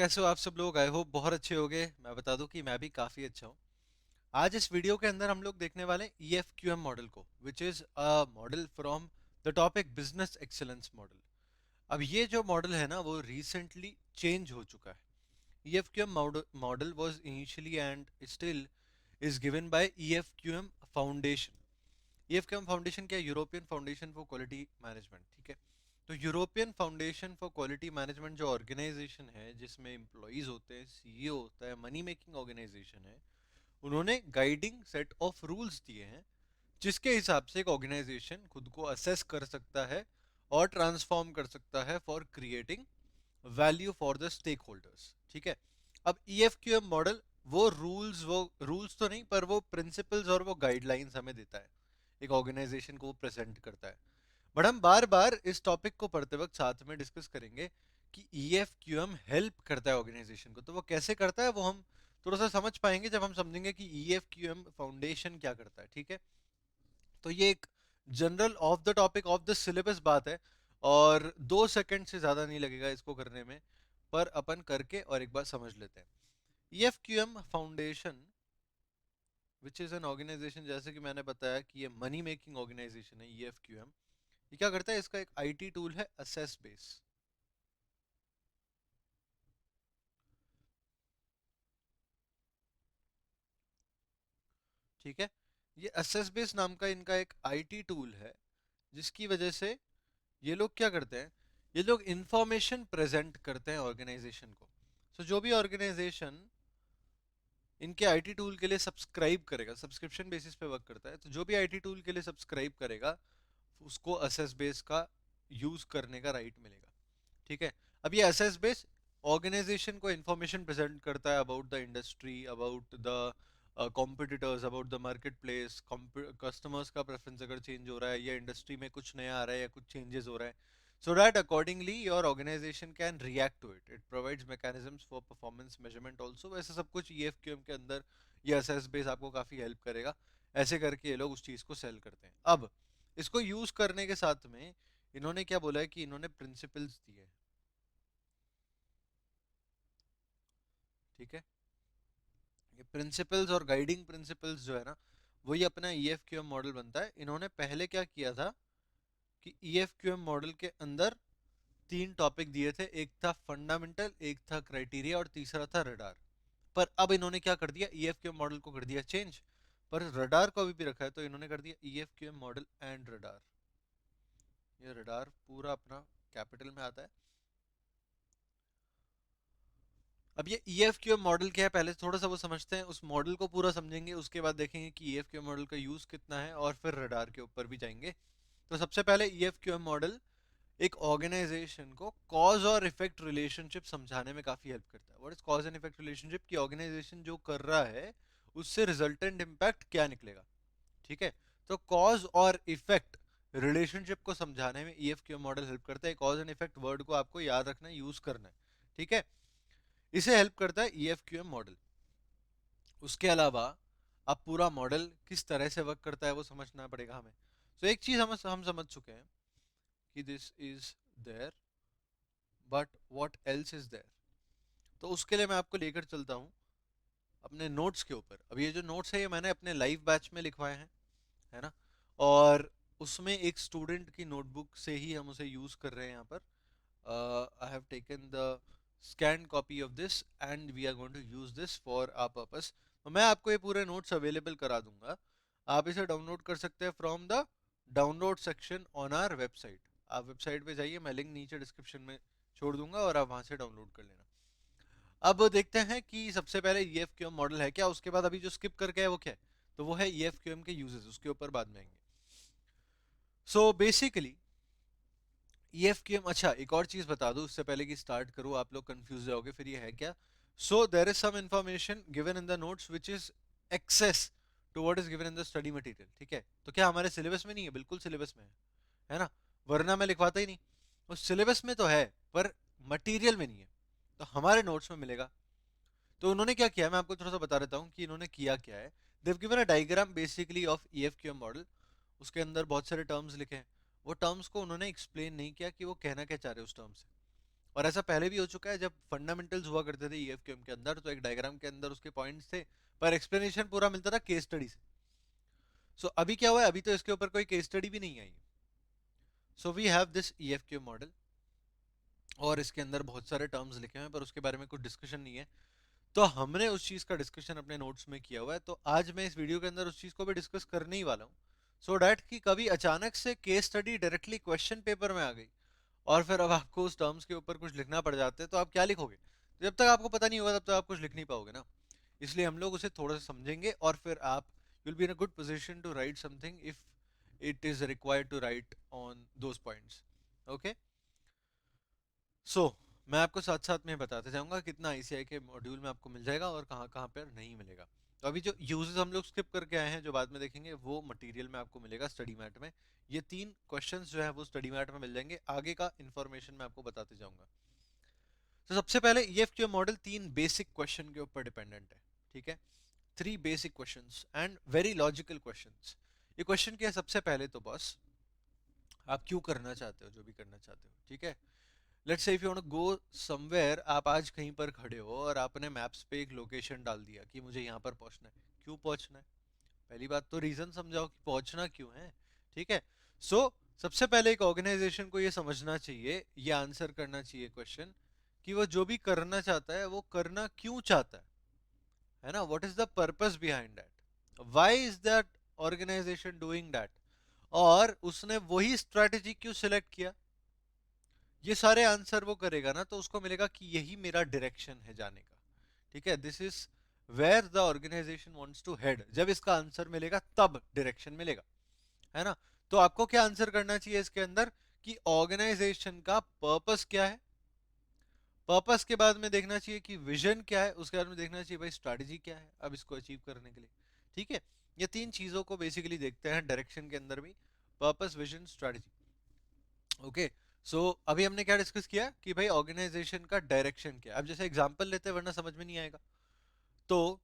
कैसे हो आप सब लोग? आई होप बहुत अच्छे होगे। मैं बता दूं कि मैं भी काफ़ी अच्छा हूँ। आज इस वीडियो के अंदर हम लोग देखने वाले हैं EFQM मॉडल को, which is a model from the topic business excellence model. अब ये जो मॉडल है ना, वो रिसेंटली चेंज हो चुका है। EFQM model was initially and still is given by EFQM foundation. EFQM foundation क्या है? European foundation for quality management. ठीक है, तो European foundation for quality management जो ऑर्गेनाइजेशन है, जिसमें एम्प्लॉयज होते हैं, CEO होता है, मनी मेकिंग ऑर्गेनाइजेशन है, उन्होंने गाइडिंग सेट ऑफ रूल्स दिए हैं जिसके हिसाब से एक ऑर्गेनाइजेशन खुद को असेस कर सकता है और ट्रांसफॉर्म कर सकता है for creating value for the stake holders. ठीक है, अब EFQM मॉडल वो रूल्स तो नहीं, पर वो प्रिंसिपल्स और वो गाइडलाइंस हमें देता है, एक ऑर्गेनाइजेशन को वो प्रेजेंट करता है। बट हम बार बार इस टॉपिक को पढ़ते वक्त साथ में डिस्कस करेंगे कि EFQM हेल्प करता है ऑर्गेनाइजेशन को। तो वो कैसे करता है वो हम थोड़ा सा समझ पाएंगे जब हम समझेंगे कि EFQM फाउंडेशन क्या करता है। ठीक है, तो ये एक general of the topic of the syllabus बात है, और 2 सेकंड से ज़्यादा नहीं लगेगा इसको करने में, पर अपन करके और एक बार समझ लेते हैं। EFQM foundation which is an organisation, जैसे कि मैंने बताया कि ये मनी मेकिंग ऑर्गेनाइजेशन है। EFQM ये क्या करता है? इसका एक IT टूल है असेस बेस। ठीक है, ये असेस बेस नाम का इनका एक IT टूल है, जिसकी वजह से ये लोग क्या करते हैं, ये लोग इंफॉर्मेशन प्रेजेंट करते हैं ऑर्गेनाइजेशन को। सो जो भी ऑर्गेनाइजेशन इनके IT टूल के लिए सब्सक्राइब करेगा, सब्सक्रिप्शन बेसिस पे वर्क करता है, तो जो भी IT टूल के लिए सब्सक्राइब करेगा उसको असेस बेस का यूज करने का राइट मिलेगा। ठीक है, अब ये असेस बेस ऑर्गेनाइजेशन को इंफॉर्मेशन प्रेजेंट करता है about the industry, about the competitors, about the market place, customers का प्रेफरेंस अगर चेंज हो रहा है या इंडस्ट्री में कुछ नया आ रहा है या कुछ चेंजेस हो रहा है, so that accordingly your organization can react to it. It provides mechanisms for performance measurement also। वैसे सब कुछ EFQM के अंदर ये असेस बेस आपको काफ़ी हेल्प करेगा। ऐसे करके ये लोग उस चीज़ को सेल करते हैं। अब इसको यूज़ करने के साथ में इन्होंने क्या बोला है कि इन्होंने प्रिंसिपल्स दिए हैं। ठीक है, ये प्रिंसिपल्स और गाइडिंग प्रिंसिपल्स जो है ना, वही अपना EFQM मॉडल बनता है। इन्होंने पहले क्या किया था कि EFQM मॉडल के अंदर 3 टॉपिक दिए थे, एक था फंडामेंटल, एक था क्राइटेरिया और तीसरा था रडार। पर अब इन्होंने क्या कर दिया, EFQM मॉडल को कर दिया चेंज, पर रडार को अभी भी रखा है, तो इन्होंने कर दिया EFQM मॉडल एंड रडार। ये रडार पूरा अपना कैपिटल में आता है। अब ये EFQM मॉडल क्या है, पहले थोड़ा सा वो समझते हैं, उस मॉडल को पूरा समझेंगे, उसके बाद देखेंगे कि EFQM मॉडल का यूज कितना है, और फिर रडार के ऊपर भी जाएंगे। तो सबसे पहले EFQM मॉडल एक ऑर्गेनाइजेशन को कॉज और इफेक्ट रिलेशनशिप समझाने में काफी हेल्प करता है। What is cause and effect relationship? की ऑर्गेनाइजेशन जो कर रहा है उससे रिजल्टेंट इम्पैक्ट क्या निकलेगा। ठीक है, तो कॉज और इफेक्ट रिलेशनशिप को समझाने में EFQM मॉडल हेल्प करता है। कॉज एंड इफेक्ट वर्ड को आपको याद रखना है, यूज करना है। ठीक है, इसे हेल्प करता है EFQM मॉडल। उसके अलावा अब पूरा मॉडल किस तरह से वर्क करता है वो समझना पड़ेगा हमें। तो एक चीज हम समझ चुके हैं कि this is there, but what else is there. तो उसके लिए मैं आपको लेकर चलता हूँ अपने नोट्स के ऊपर। अब ये जो नोट्स है ये मैंने अपने लाइव बैच में लिखवाए हैं, है ना, और उसमें एक स्टूडेंट की नोटबुक से ही हम उसे यूज कर रहे हैं यहाँ पर। I have taken the scan copy of this and we are going to use this for our purpose. तो मैं आपको ये पूरे नोट्स अवेलेबल करा दूंगा। आप इसे डाउनलोड कर सकते हैं from the download section on our website. आप वेबसाइट पे जाइए, मैं लिंक नीचे डिस्क्रिप्शन में छोड़ दूंगा और आप वहां से डाउनलोड कर लेना। अब देखते हैं कि सबसे पहले EFQM मॉडल है क्या, उसके बाद अभी जो स्किप करके है वो क्या है, तो वो है EFQM के यूजेस, उसके ऊपर बाद में आएंगे। सो बेसिकली EFQM, अच्छा एक और चीज बता दूं उससे पहले कि स्टार्ट करूं, आप लोग कंफ्यूज जाओगे फिर ये है क्या। So there is some information given in the notes which is access to what is given in the study material. ठीक है, तो क्या हमारे सिलेबस में नहीं है? बिल्कुल सिलेबस में है ना, वरना मैं लिखवाता ही नहीं। उस सिलेबस में तो है, पर मटेरियल में नहीं है, तो हमारे नोट्स में मिलेगा। तो उन्होंने क्या किया, मैं आपको थोड़ा सा बता देता हूँ कि इन्होंने किया क्या है। They've given a diagram basically of EFQM model. उसके अंदर बहुत सारे टर्म्स लिखे हैं। वो टर्म्स को उन्होंने एक्सप्लेन नहीं किया कि वो कहना क्या चाह रहे हैं उस टर्म से। और ऐसा पहले भी हो चुका है जब फंडामेंटल्स हुआ करते थे ईएफक्यूएम के अंदर, तो एक डायग्राम के अंदर उसके पॉइंट्स थे, पर एक्सप्लेनेशन पूरा मिलता था केस स्टडी से। सो अभी क्या हुआ है, अभी तो इसके ऊपर कोई केस स्टडी भी नहीं आई। So we have this EFQM model, और इसके अंदर बहुत सारे टर्म्स लिखे हुए हैं, पर उसके बारे में कुछ डिस्कशन नहीं है। तो हमने उस चीज का डिस्कशन अपने नोट्स में किया हुआ है, तो आज मैं इस वीडियो के अंदर उस चीज को भी डिस्कस करने ही वाला हूँ। सो डैट कि कभी अचानक से case study directly question paper में आ गई, और फिर अब आपको उस टर्म्स के ऊपर कुछ लिखना पड़ जाते हैं, तो आप क्या लिखोगे? तो जब तक आपको पता नहीं होगा तब तक आप कुछ लिख नहीं पाओगे ना। इसलिए हम लोग उसे थोड़ा सा समझेंगे, और फिर आप will be in a good position to write something if it is required to write on those points. Okay, so मैं आपको साथ साथ में बताते जाऊंगा कितना आईसीआई के मॉड्यूल में आपको मिल जाएगा और कहाँ कहाँ पर नहीं मिलेगा। तो अभी जो यूजेस हम लोग स्किप करके आए हैं, जो बाद में देखेंगे, वो मटेरियल में आपको मिलेगा स्टडी मैट में। ये 3 क्वेश्चंस जो है वो स्टडी मैट में मिल जाएंगे, आगे का इन्फॉर्मेशन मैं आपको बताते जाऊंगा। तो सबसे पहले ईएफक्यू मॉडल 3 बेसिक क्वेश्चन के ऊपर डिपेंडेंट है, ठीक है। 3 basic questions and very logical questions. ये क्वेश्चन क्या है? सबसे पहले तो बॉस, आप क्यों करना चाहते हो जो भी करना चाहते हो, ठीक है। Let's say if you want to go somewhere, आप आज कहीं पर खड़े हो और आपने मैप्स पे एक लोकेशन डाल दिया कि मुझे यहाँ पर पहुँचना है। क्यों पहुँचना है? पहली बात तो रीजन समझाओ कि पहुँचना क्यों है, ठीक है। सो सबसे पहले एक ऑर्गेनाइजेशन को ये समझना चाहिए, ये आंसर करना चाहिए क्वेश्चन, कि वो जो भी करना चाहता है वो करना क्यों चाहता है ना। What is the purpose behind that, why is that organisation doing that, और उसने वही स्ट्रेटेजी क्यों सिलेक्ट किया। ये सारे आंसर वो करेगा ना, तो उसको मिलेगा कि यही मेरा डायरेक्शन है जाने का, ठीक है। This is where the organisation wants to head. जब इसका आंसर मिलेगा तब डायरेक्शन मिलेगा, है ना। तो आपको क्या आंसर करना चाहिए इसके अंदर, कि ऑर्गेनाइजेशन का पर्पस क्या है। पर्पस के बाद में देखना चाहिए कि विजन क्या है, उसके बाद में देखना चाहिए भाई स्ट्रैटेजी क्या है अब इसको अचीव करने के लिए, ठीक है। ये 3 चीजों को बेसिकली देखते हैं डायरेक्शन के अंदर भी, पर्पस, विजन, स्ट्रैटेजी। ओके, सो अभी हमने क्या डिस्कस किया कि भाई ऑर्गेनाइजेशन का डायरेक्शन क्या है। अब जैसे एग्जांपल लेते हैं वरना समझ में नहीं आएगा। तो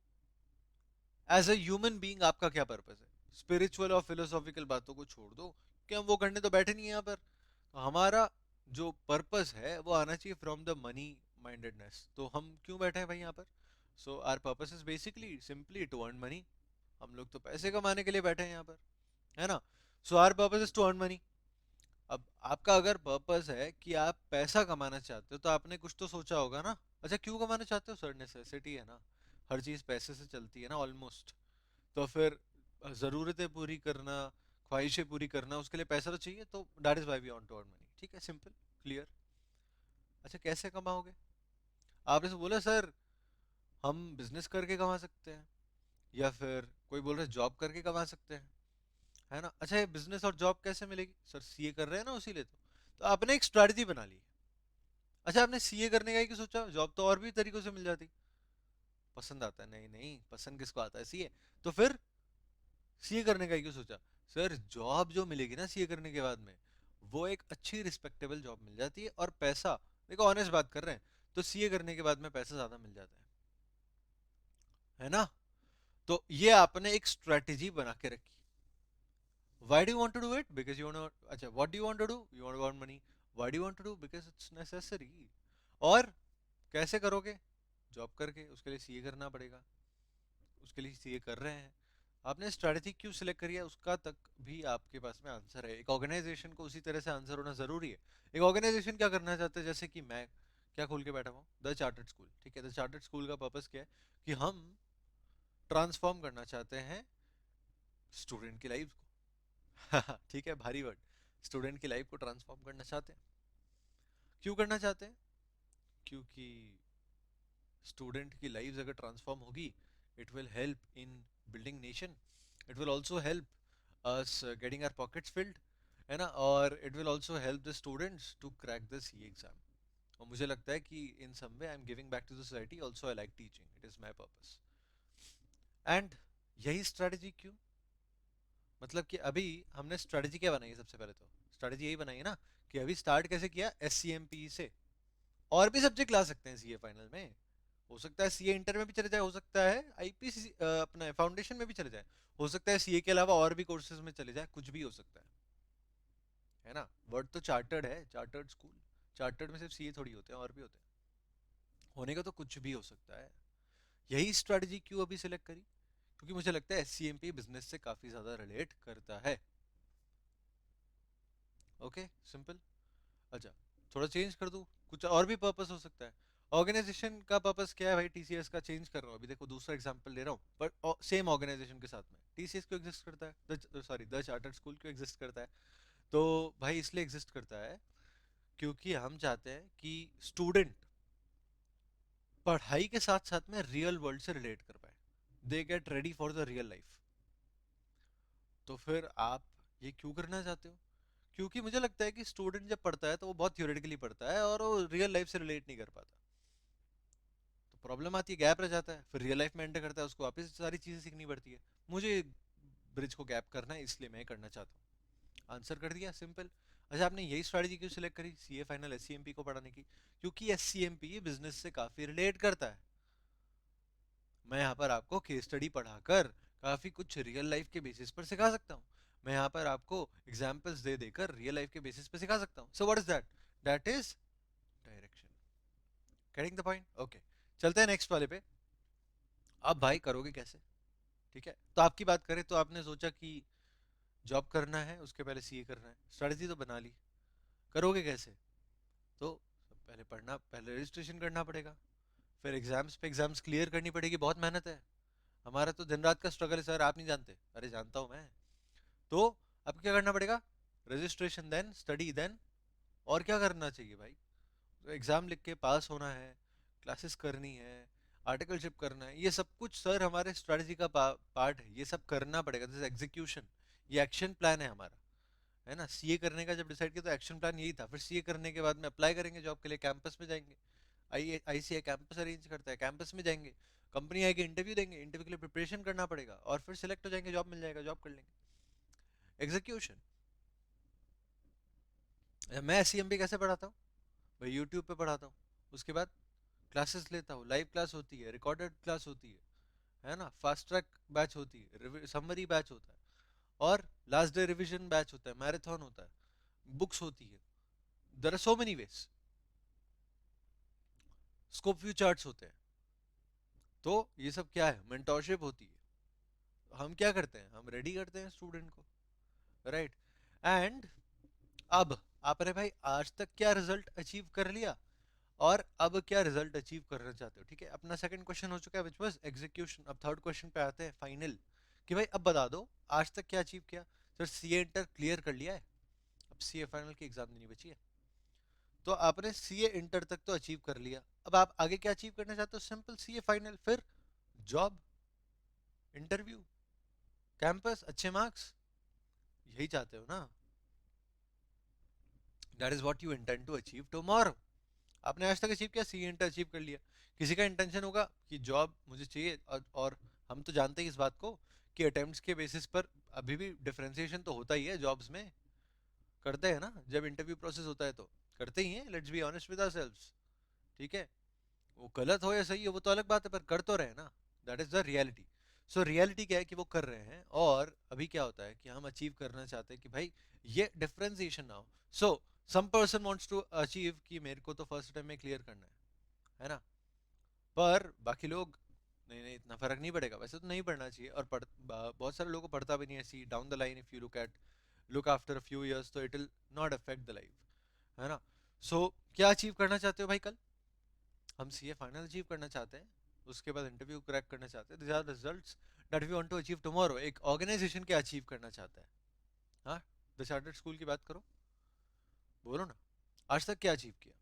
एज अ ह्यूमन बीइंग आपका क्या पर्पस है? स्पिरिचुअल और फिलोसॉफिकल बातों को छोड़ दो कि हम वो करने तो बैठे नहीं है यहाँ पर। तो हमारा जो पर्पस है वो आना चाहिए फ्रॉम द मनी माइंडेडनेस। तो हम क्यों बैठे हैं भाई यहाँ पर? So our purpose is basically simply to earn money. हम लोग तो पैसे कमाने के लिए बैठे हैं यहाँ पर, है ना। So our purpose is to earn money. अब आपका अगर पर्पस है कि आप पैसा कमाना चाहते हो, तो आपने कुछ तो सोचा होगा ना। अच्छा, क्यों कमाना चाहते हो? सर नेसेसिटी है ना, हर चीज पैसे से चलती है ना ऑलमोस्ट। तो फिर जरूरतें पूरी करना, ख्वाहिशें पूरी करना, उसके लिए पैसा तो चाहिए। तो that is why we want to earn money, ठीक है, सिंपल, क्लियर। अच्छा, कैसे कमाओगे? आपने से बोला सर हम बिजनेस करके कमा सकते हैं, या फिर कोई बोल रहा है जॉब करके कमा सकते हैं, है ना। अच्छा, ये बिजनेस और जॉब कैसे मिलेगी? सर सीए कर रहे हैं ना, उसी लिए तो आपने एक स्ट्रैटेजी बना ली। अच्छा, आपने सीए करने का ही क्यों सोचा? जॉब तो और भी तरीकों से मिल जाती। पसंद आता है? नहीं नहीं, पसंद किसको आता है? सीए। तो फिर सीए करने का ही क्यों सोचा? सर जॉब जो मिलेगी ना सीए करने के बाद में, वो एक अच्छी रिस्पेक्टेबल जॉब मिल जाती है, और पैसा, देखो ऑनेस्ट बात कर रहे हैं, तो सीए करने के बाद में पैसा ज्यादा मिल जाता है ना। तो ये आपने एक स्ट्रेटेजी बना के रखी। Why do you want to do it? Because you want to, अच्छा, what do you want to do? You want to earn money. Why do you want to do? Because it's necessary. और कैसे करोगे? Job करके, उसके लिए CA करना पड़ेगा, उसके लिए सीए कर रहे हैं। आपने स्ट्रैटेजी क्यों सिलेक्ट करी है, उसका तक भी आपके पास में आंसर है। एक ऑर्गेनाइजेशन को उसी तरह से आंसर होना जरूरी है। एक ऑर्गेनाइजेशन क्या करना चाहते हैं, जैसे कि मैं क्या खोल के बैठा हूँ, द चार्टर्ड स्कूल, ठीक है। द चार्टर्ड स्कूल का पर्पस क्या है, कि हम ट्रांसफॉर्म करना चाहते हैं स्टूडेंट की लाइफ को। ठीक है, भारी वर्ड। स्टूडेंट की लाइफ को ट्रांसफॉर्म करना चाहते हैं। क्यों करना चाहते हैं? क्योंकि स्टूडेंट की लाइफ अगर ट्रांसफॉर्म होगी, it will help in building nation, it will also help us getting our pockets filled, है ना। और it will also help the students to crack the C exam. और मुझे लगता है कि in some way I am giving back to the society, also I like teaching, it is my purpose. And यही strategy क्यों, मतलब कि अभी हमने स्ट्रेटजी क्या बनाई है? सबसे पहले तो स्ट्रेटजी यही बनाई है ना, कि अभी स्टार्ट कैसे किया, एससीएमपी से। और भी सब्जेक्ट ला सकते हैं सीए फाइनल में, हो सकता है सीए इंटर में भी चले जाए, हो सकता है आईपीसी अपना फाउंडेशन में भी चले जाए, हो सकता है सीए के अलावा और भी कोर्सेज में चले जाए, कुछ भी हो सकता है ना। वर्ड तो चार्टर्ड है, चार्टर्ड स्कूल, चार्टर्ड में सिर्फ सीए थोड़ी होते हैं, और भी होते हैं, होने का तो कुछ भी हो सकता है। यही स्ट्रैटेजी क्यों अभी सिलेक्ट करी, क्योंकि मुझे लगता है एससीएमपी बिजनेस से काफी ज्यादा रिलेट करता है। Okay simple. अच्छा, थोड़ा चेंज कर दूं, कुछ और भी पर्पस हो सकता है। ऑर्गेनाइजेशन का पर्पस क्या है भाई, टीसीएस का चेंज कर रहा हूँ अभी, देखो दूसरा एग्जांपल ले रहा हूँ, पर सेम ऑर्गेनाइजेशन के साथ में टीसीएस क्यों एग्जिस्ट करता है, सॉरी द चार्टर्ड स्कूल क्यों एग्जिस्ट करता है। तो भाई इसलिए एग्जिस्ट करता है क्योंकि हम चाहते हैं कि स्टूडेंट पढ़ाई के साथ साथ में रियल वर्ल्ड से रिलेट कर पाए, they get ready for the real life. तो फिर आप ये क्यों करना चाहते हो, क्योंकि मुझे लगता है कि स्टूडेंट जब पढ़ता है तो वो बहुत थियोरेटिकली पढ़ता है और वो रियल लाइफ से रिलेट नहीं कर पाता। तो प्रॉब्लम आती है, गैप रह जाता है, फिर रियल लाइफ में एंटर करता है, उसको वापस सारी चीजें सीखनी पड़ती है। मुझे ब्रिज को गैप करना है, इसलिए मैं करना चाहता हूँ। आंसर कर दिया, सिंपल। अच्छा, आपने यही स्ट्रैटेजी क्यों सिलेक्ट करी सीए फाइनल एससीएमपी को पढ़ाने की, क्योंकि एससीएमपी बिजनेस से काफी रिलेट करता है। मैं यहाँ पर आपको केस स्टडी पढ़ाकर काफी कुछ रियल लाइफ के बेसिस पर सिखा सकता हूँ। मैं यहाँ पर आपको एग्जाम्पल्स दे देकर रियल लाइफ के बेसिस पर सिखा सकता हूँ। So what is that, that is direction. Getting the point, okay. चलते हैं नेक्स्ट वाले पे। अब भाई करोगे कैसे, ठीक है। तो आपकी बात करें तो आपने सोचा कि जॉब करना है, उसके पहले सीए करना है, स्ट्रेटजी तो बना ली, करोगे कैसे। तो पहले पढ़ना, पहले रजिस्ट्रेशन करना पड़ेगा, फिर एग्जाम्स पे एग्जाम्स क्लियर करनी पड़ेगी, बहुत मेहनत है। हमारा तो दिन रात का स्ट्रगल है सर, आप नहीं जानते, अरे जानता हूँ मैं। तो अब क्या करना पड़ेगा, रजिस्ट्रेशन देन स्टडी देन, और क्या करना चाहिए भाई, तो एग्जाम लिख के पास होना है, क्लासेस करनी है, आर्टिकलशिप करना है, ये सब कुछ सर हमारे स्ट्रेटजी का पार्ट है, ये सब करना पड़ेगा, दिस एग्जीक्यूशन, ये एक्शन प्लान है हमारा, है ना। सीए करने का जब डिसाइड किया तो एक्शन प्लान यही था, फिर सीए करने के बाद में अप्लाई करेंगे जॉब के लिए, कैंपस में जाएंगे, आईसीआई कैंपस अरेंज करता है, कैंपस में जाएंगे, कंपनी आएगी, इंटरव्यू देंगे, इंटरव्यू के लिए प्रिपरेशन करना पड़ेगा, और फिर सिलेक्ट हो जाएंगे, जॉब मिल जाएगा, जॉब कर लेंगे, एग्जीक्यूशन। मैं एसईएमबी कैसे पढ़ाता हूँ भाई, यूट्यूब पे पढ़ाता हूँ, उसके बाद क्लासेस लेता हूँ, लाइव क्लास होती है, रिकॉर्डेड क्लास होती है ना, फास्ट ट्रैक बैच होती है, समरी बैच होता है, और लास्ट डे रिवीजन बैच होता है, मैराथन होता है, बुक्स होती है, there are so many ways, scope view charts होते हैं। तो ये सब क्या है, मेंटोरशिप होती है। हम क्या करते हैं, हम रेडी करते हैं स्टूडेंट को, राइट। एंड अब आपने भाई आज तक क्या रिजल्ट अचीव कर लिया, और अब क्या रिजल्ट अचीव करना चाहते हो, ठीक है। अपना सेकंड क्वेश्चन हो चुका है विच वाज एग्जीक्यूशन। अब थर्ड क्वेश्चन पे आते हैं, फाइनल, कि भाई अब बता दो आज तक क्या अचीव किया। सर सीए इंटर क्लियर कर लिया है, अब सीए फाइनल की एग्जाम देनी बची है। तो आपने सीए इंटर तक तो अचीव कर लिया, अब आप आगे क्या अचीव करना चाहते हो, सिंपल सीए फाइनल, फिर जॉब, इंटरव्यू, कैंपस, अच्छे मार्क्स, यही चाहते हो ना। That is what you intend to achieve tomorrow. आपने आज तक अचीव किया, सी इंटर अचीव कर लिया। किसी का इंटेंशन होगा कि जॉब मुझे चाहिए, और हम तो जानते हैं इस बात को कि अटेम्प्ट्स के बेसिस पर अभी भी डिफरेंशिएशन तो होता ही है जॉब्स में, करते हैं ना, जब इंटरव्यू प्रोसेस होता है तो करते ही हैं, let's be honest with ourselves, ठीक है। वो गलत हो या सही हो वो तो अलग बात है, पर कर तो रहे हैं ना, that is the reality. So reality क्या है कि वो कर रहे हैं, और अभी क्या होता है कि हम अचीव करना चाहते हैं कि भाई ये डिफरेंशिएशन ना हो। So some person wants to achieve कि मेरे को तो फर्स्ट टाइम में क्लियर करना है ना, पर बाकी लोग नहीं नहीं इतना फर्क नहीं पड़ेगा, वैसे तो नहीं पढ़ना चाहिए, और बहुत सारे लोगों को पढ़ता भी नहीं है, see down the line if you look after a few years, तो it will not affect the life, है ना। सो क्या अचीव करना चाहते हो भाई कल, हम सीए फाइनल अचीव करना चाहते हैं, उसके बाद इंटरव्यू क्रैक करना चाहते हैं, this are results that we want to achieve tomorrow. एक ऑर्गेनाइजेशन क्या अचीव करना चाहता है, हाँ, द चार्टर्ड स्कूल की बात करो, बोलो ना, आज तक क्या अचीव किया,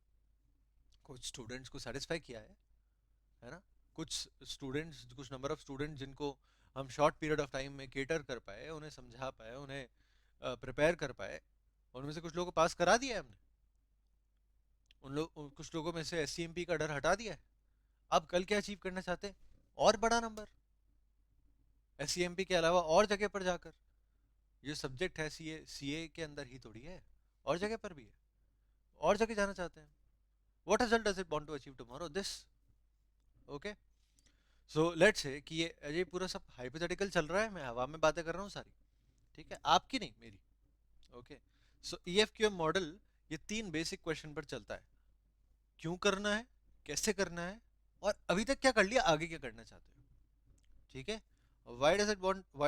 कुछ स्टूडेंट्स को सेटिस्फाई किया है ना, कुछ स्टूडेंट्स, कुछ नंबर ऑफ स्टूडेंट्स जिनको हम शॉर्ट पीरियड ऑफ टाइम में केटर कर पाए, उन्हें समझा पाए, उन्हें प्रिपेयर कर पाए, और उनमें से कुछ लोगों को पास करा दिया है हमने, कुछ लोगों में से एससीएमपी का डर हटा दिया है। अब कल क्या अचीव करना चाहते हैं, और बड़ा नंबर, एससीएमपी के अलावा और जगह पर जाकर, ये सब्जेक्ट है सीए, सीए के अंदर ही थोड़ी है, और जगह पर भी है, और जगह जाना चाहते हैं। What result does it want to achieve tomorrow, this, okay. So let's say कि ये पूरा सब हाइपोथेटिकल चल रहा है, मैं हवा में बातें कर रहा हूँ सारी, ठीक है, आपकी नहीं मेरी, ओके। सो ईएफक्यूएम मॉडल ये 3 बेसिक क्वेश्चन पर चलता है। क्यों करना है, कैसे करना है, और अभी तक क्या कर लिया, आगे क्या करना चाहते हो। ठीक है। Why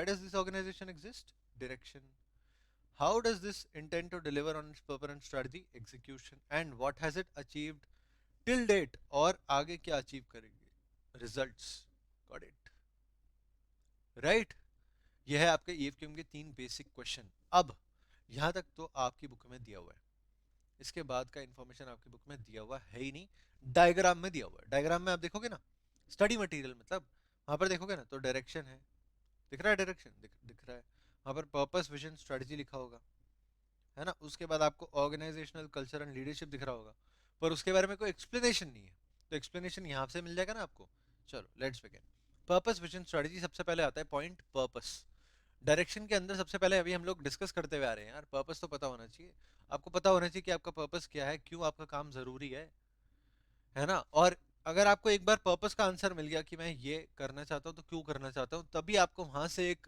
does this organisation exist, direction, how does this intend to deliver on its purpose and strategy, execution, and what has it achieved till date, और आगे क्या अचीव करेंगे, रिजल्ट्स। Got it, right. यह है आपके ईएफक्यूएम के 3 बेसिक क्वेश्चन। अब यहां तक तो आपकी बुक में दिया हुआ है, इसके बाद का इंफॉर्मेशन आपकी बुक में दिया हुआ है ही नहीं, डायग्राम में दिया हुआ है। डायग्राम में आप देखोगे ना, स्टडी मटेरियल मतलब, वहां पर देखोगे ना तो डायरेक्शन है, दिख रहा है, डायरेक्शन दिख रहा है, वहां पर पर्पस विजन स्ट्रेटजी लिखा होगा, है ना। उसके बाद आपको ऑर्गेनाइजेशनल कल्चर एंड लीडरशिप दिख रहा होगा, पर उसके बारे में कोई एक्सप्लेनेशन नहीं है, तो एक्सप्लेनेशन यहाँ से मिल जाएगा ना आपको। चलो let's begin. Purpose vision strategy, सबसे पहले आता है पॉइंट पर्पस। डायरेक्शन के अंदर सबसे पहले अभी हम लोग डिस्कस करते हुए आ रहे हैं यार, पर्पस तो पता होना चाहिए। आपको पता होना चाहिए कि आपका पर्पस क्या है, क्यों आपका काम जरूरी है ना। और अगर आपको एक बार पर्पस का आंसर मिल गया कि मैं ये करना चाहता हूँ तो क्यों करना चाहता हूँ, तभी आपको वहां से एक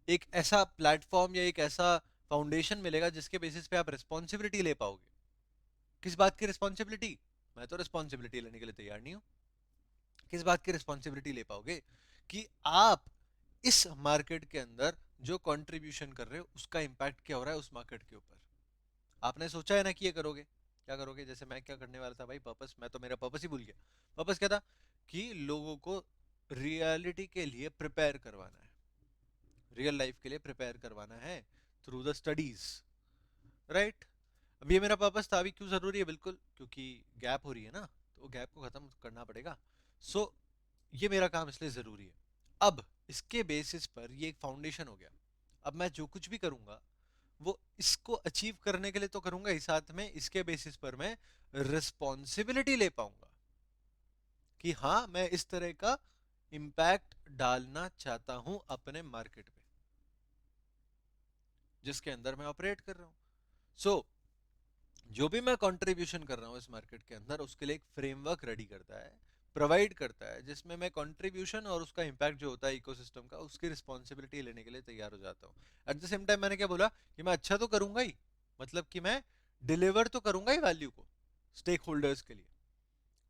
एक ऐसा प्लेटफॉर्म या एक ऐसा फाउंडेशन मिलेगा जिसके बेसिस पे आप रिस्पॉन्सिबिलिटी ले पाओगे। किस बात की रिस्पॉन्सिबिलिटी, मैं तो रिस्पॉन्सिबिलिटी लेने के लिए तैयार नहीं हूँ। किस बात की रिस्पॉन्सिबिलिटी ले पाओगे, कि आप इस मार्केट के अंदर जो कंट्रीब्यूशन कर रहे हो उसका इंपैक्ट क्या हो रहा है उस मार्केट के ऊपर। आपने सोचा है ना कि ये करोगे, क्या करोगे। जैसे मैं क्या करने वाला था भाई, पर्पस, मैं तो मेरा पर्पस ही भूल गया। पर्पस क्या था, कि लोगों को रियलिटी के लिए प्रिपेयर करवाना है, रियल लाइफ के लिए प्रिपेयर करवाना है थ्रू द स्टडीज, राइट। अब ये मेरा पर्पस था। अभी क्यों जरूरी है, बिल्कुल क्योंकि गैप हो रही है ना, तो गैप को खत्म करना पड़ेगा। सो ये मेरा काम इसलिए जरूरी है। अब इसके बेसिस पर ये एक फाउंडेशन हो गया। अब मैं जो कुछ भी करूंगा वो इसको अचीव करने के लिए तो करूंगा ही, साथ में इसके बेसिस पर मैं रिस्पॉन्सिबिलिटी ले पाऊंगा कि हाँ मैं इस तरह का इम्पैक्ट डालना चाहता हूं अपने मार्केट पे जिसके अंदर मैं ऑपरेट कर रहा हूं। सो जो भी मैं कंट्रीब्यूशन कर रहा हूँ इस मार्केट के अंदर, उसके लिए एक फ्रेमवर्क रेडी करता है, प्रोवाइड करता है, जिसमें मैं कंट्रीब्यूशन और उसका इम्पैक्ट जो होता है इकोसिस्टम का, उसकी रिस्पॉन्सिबिलिटी लेने के लिए तैयार हो जाता हूँ। एट द सेम टाइम मैंने क्या बोला, कि मैं अच्छा तो करूंगा ही, मतलब कि मैं डिलीवर तो करूंगा ही वैल्यू को स्टेक होल्डर्स के लिए,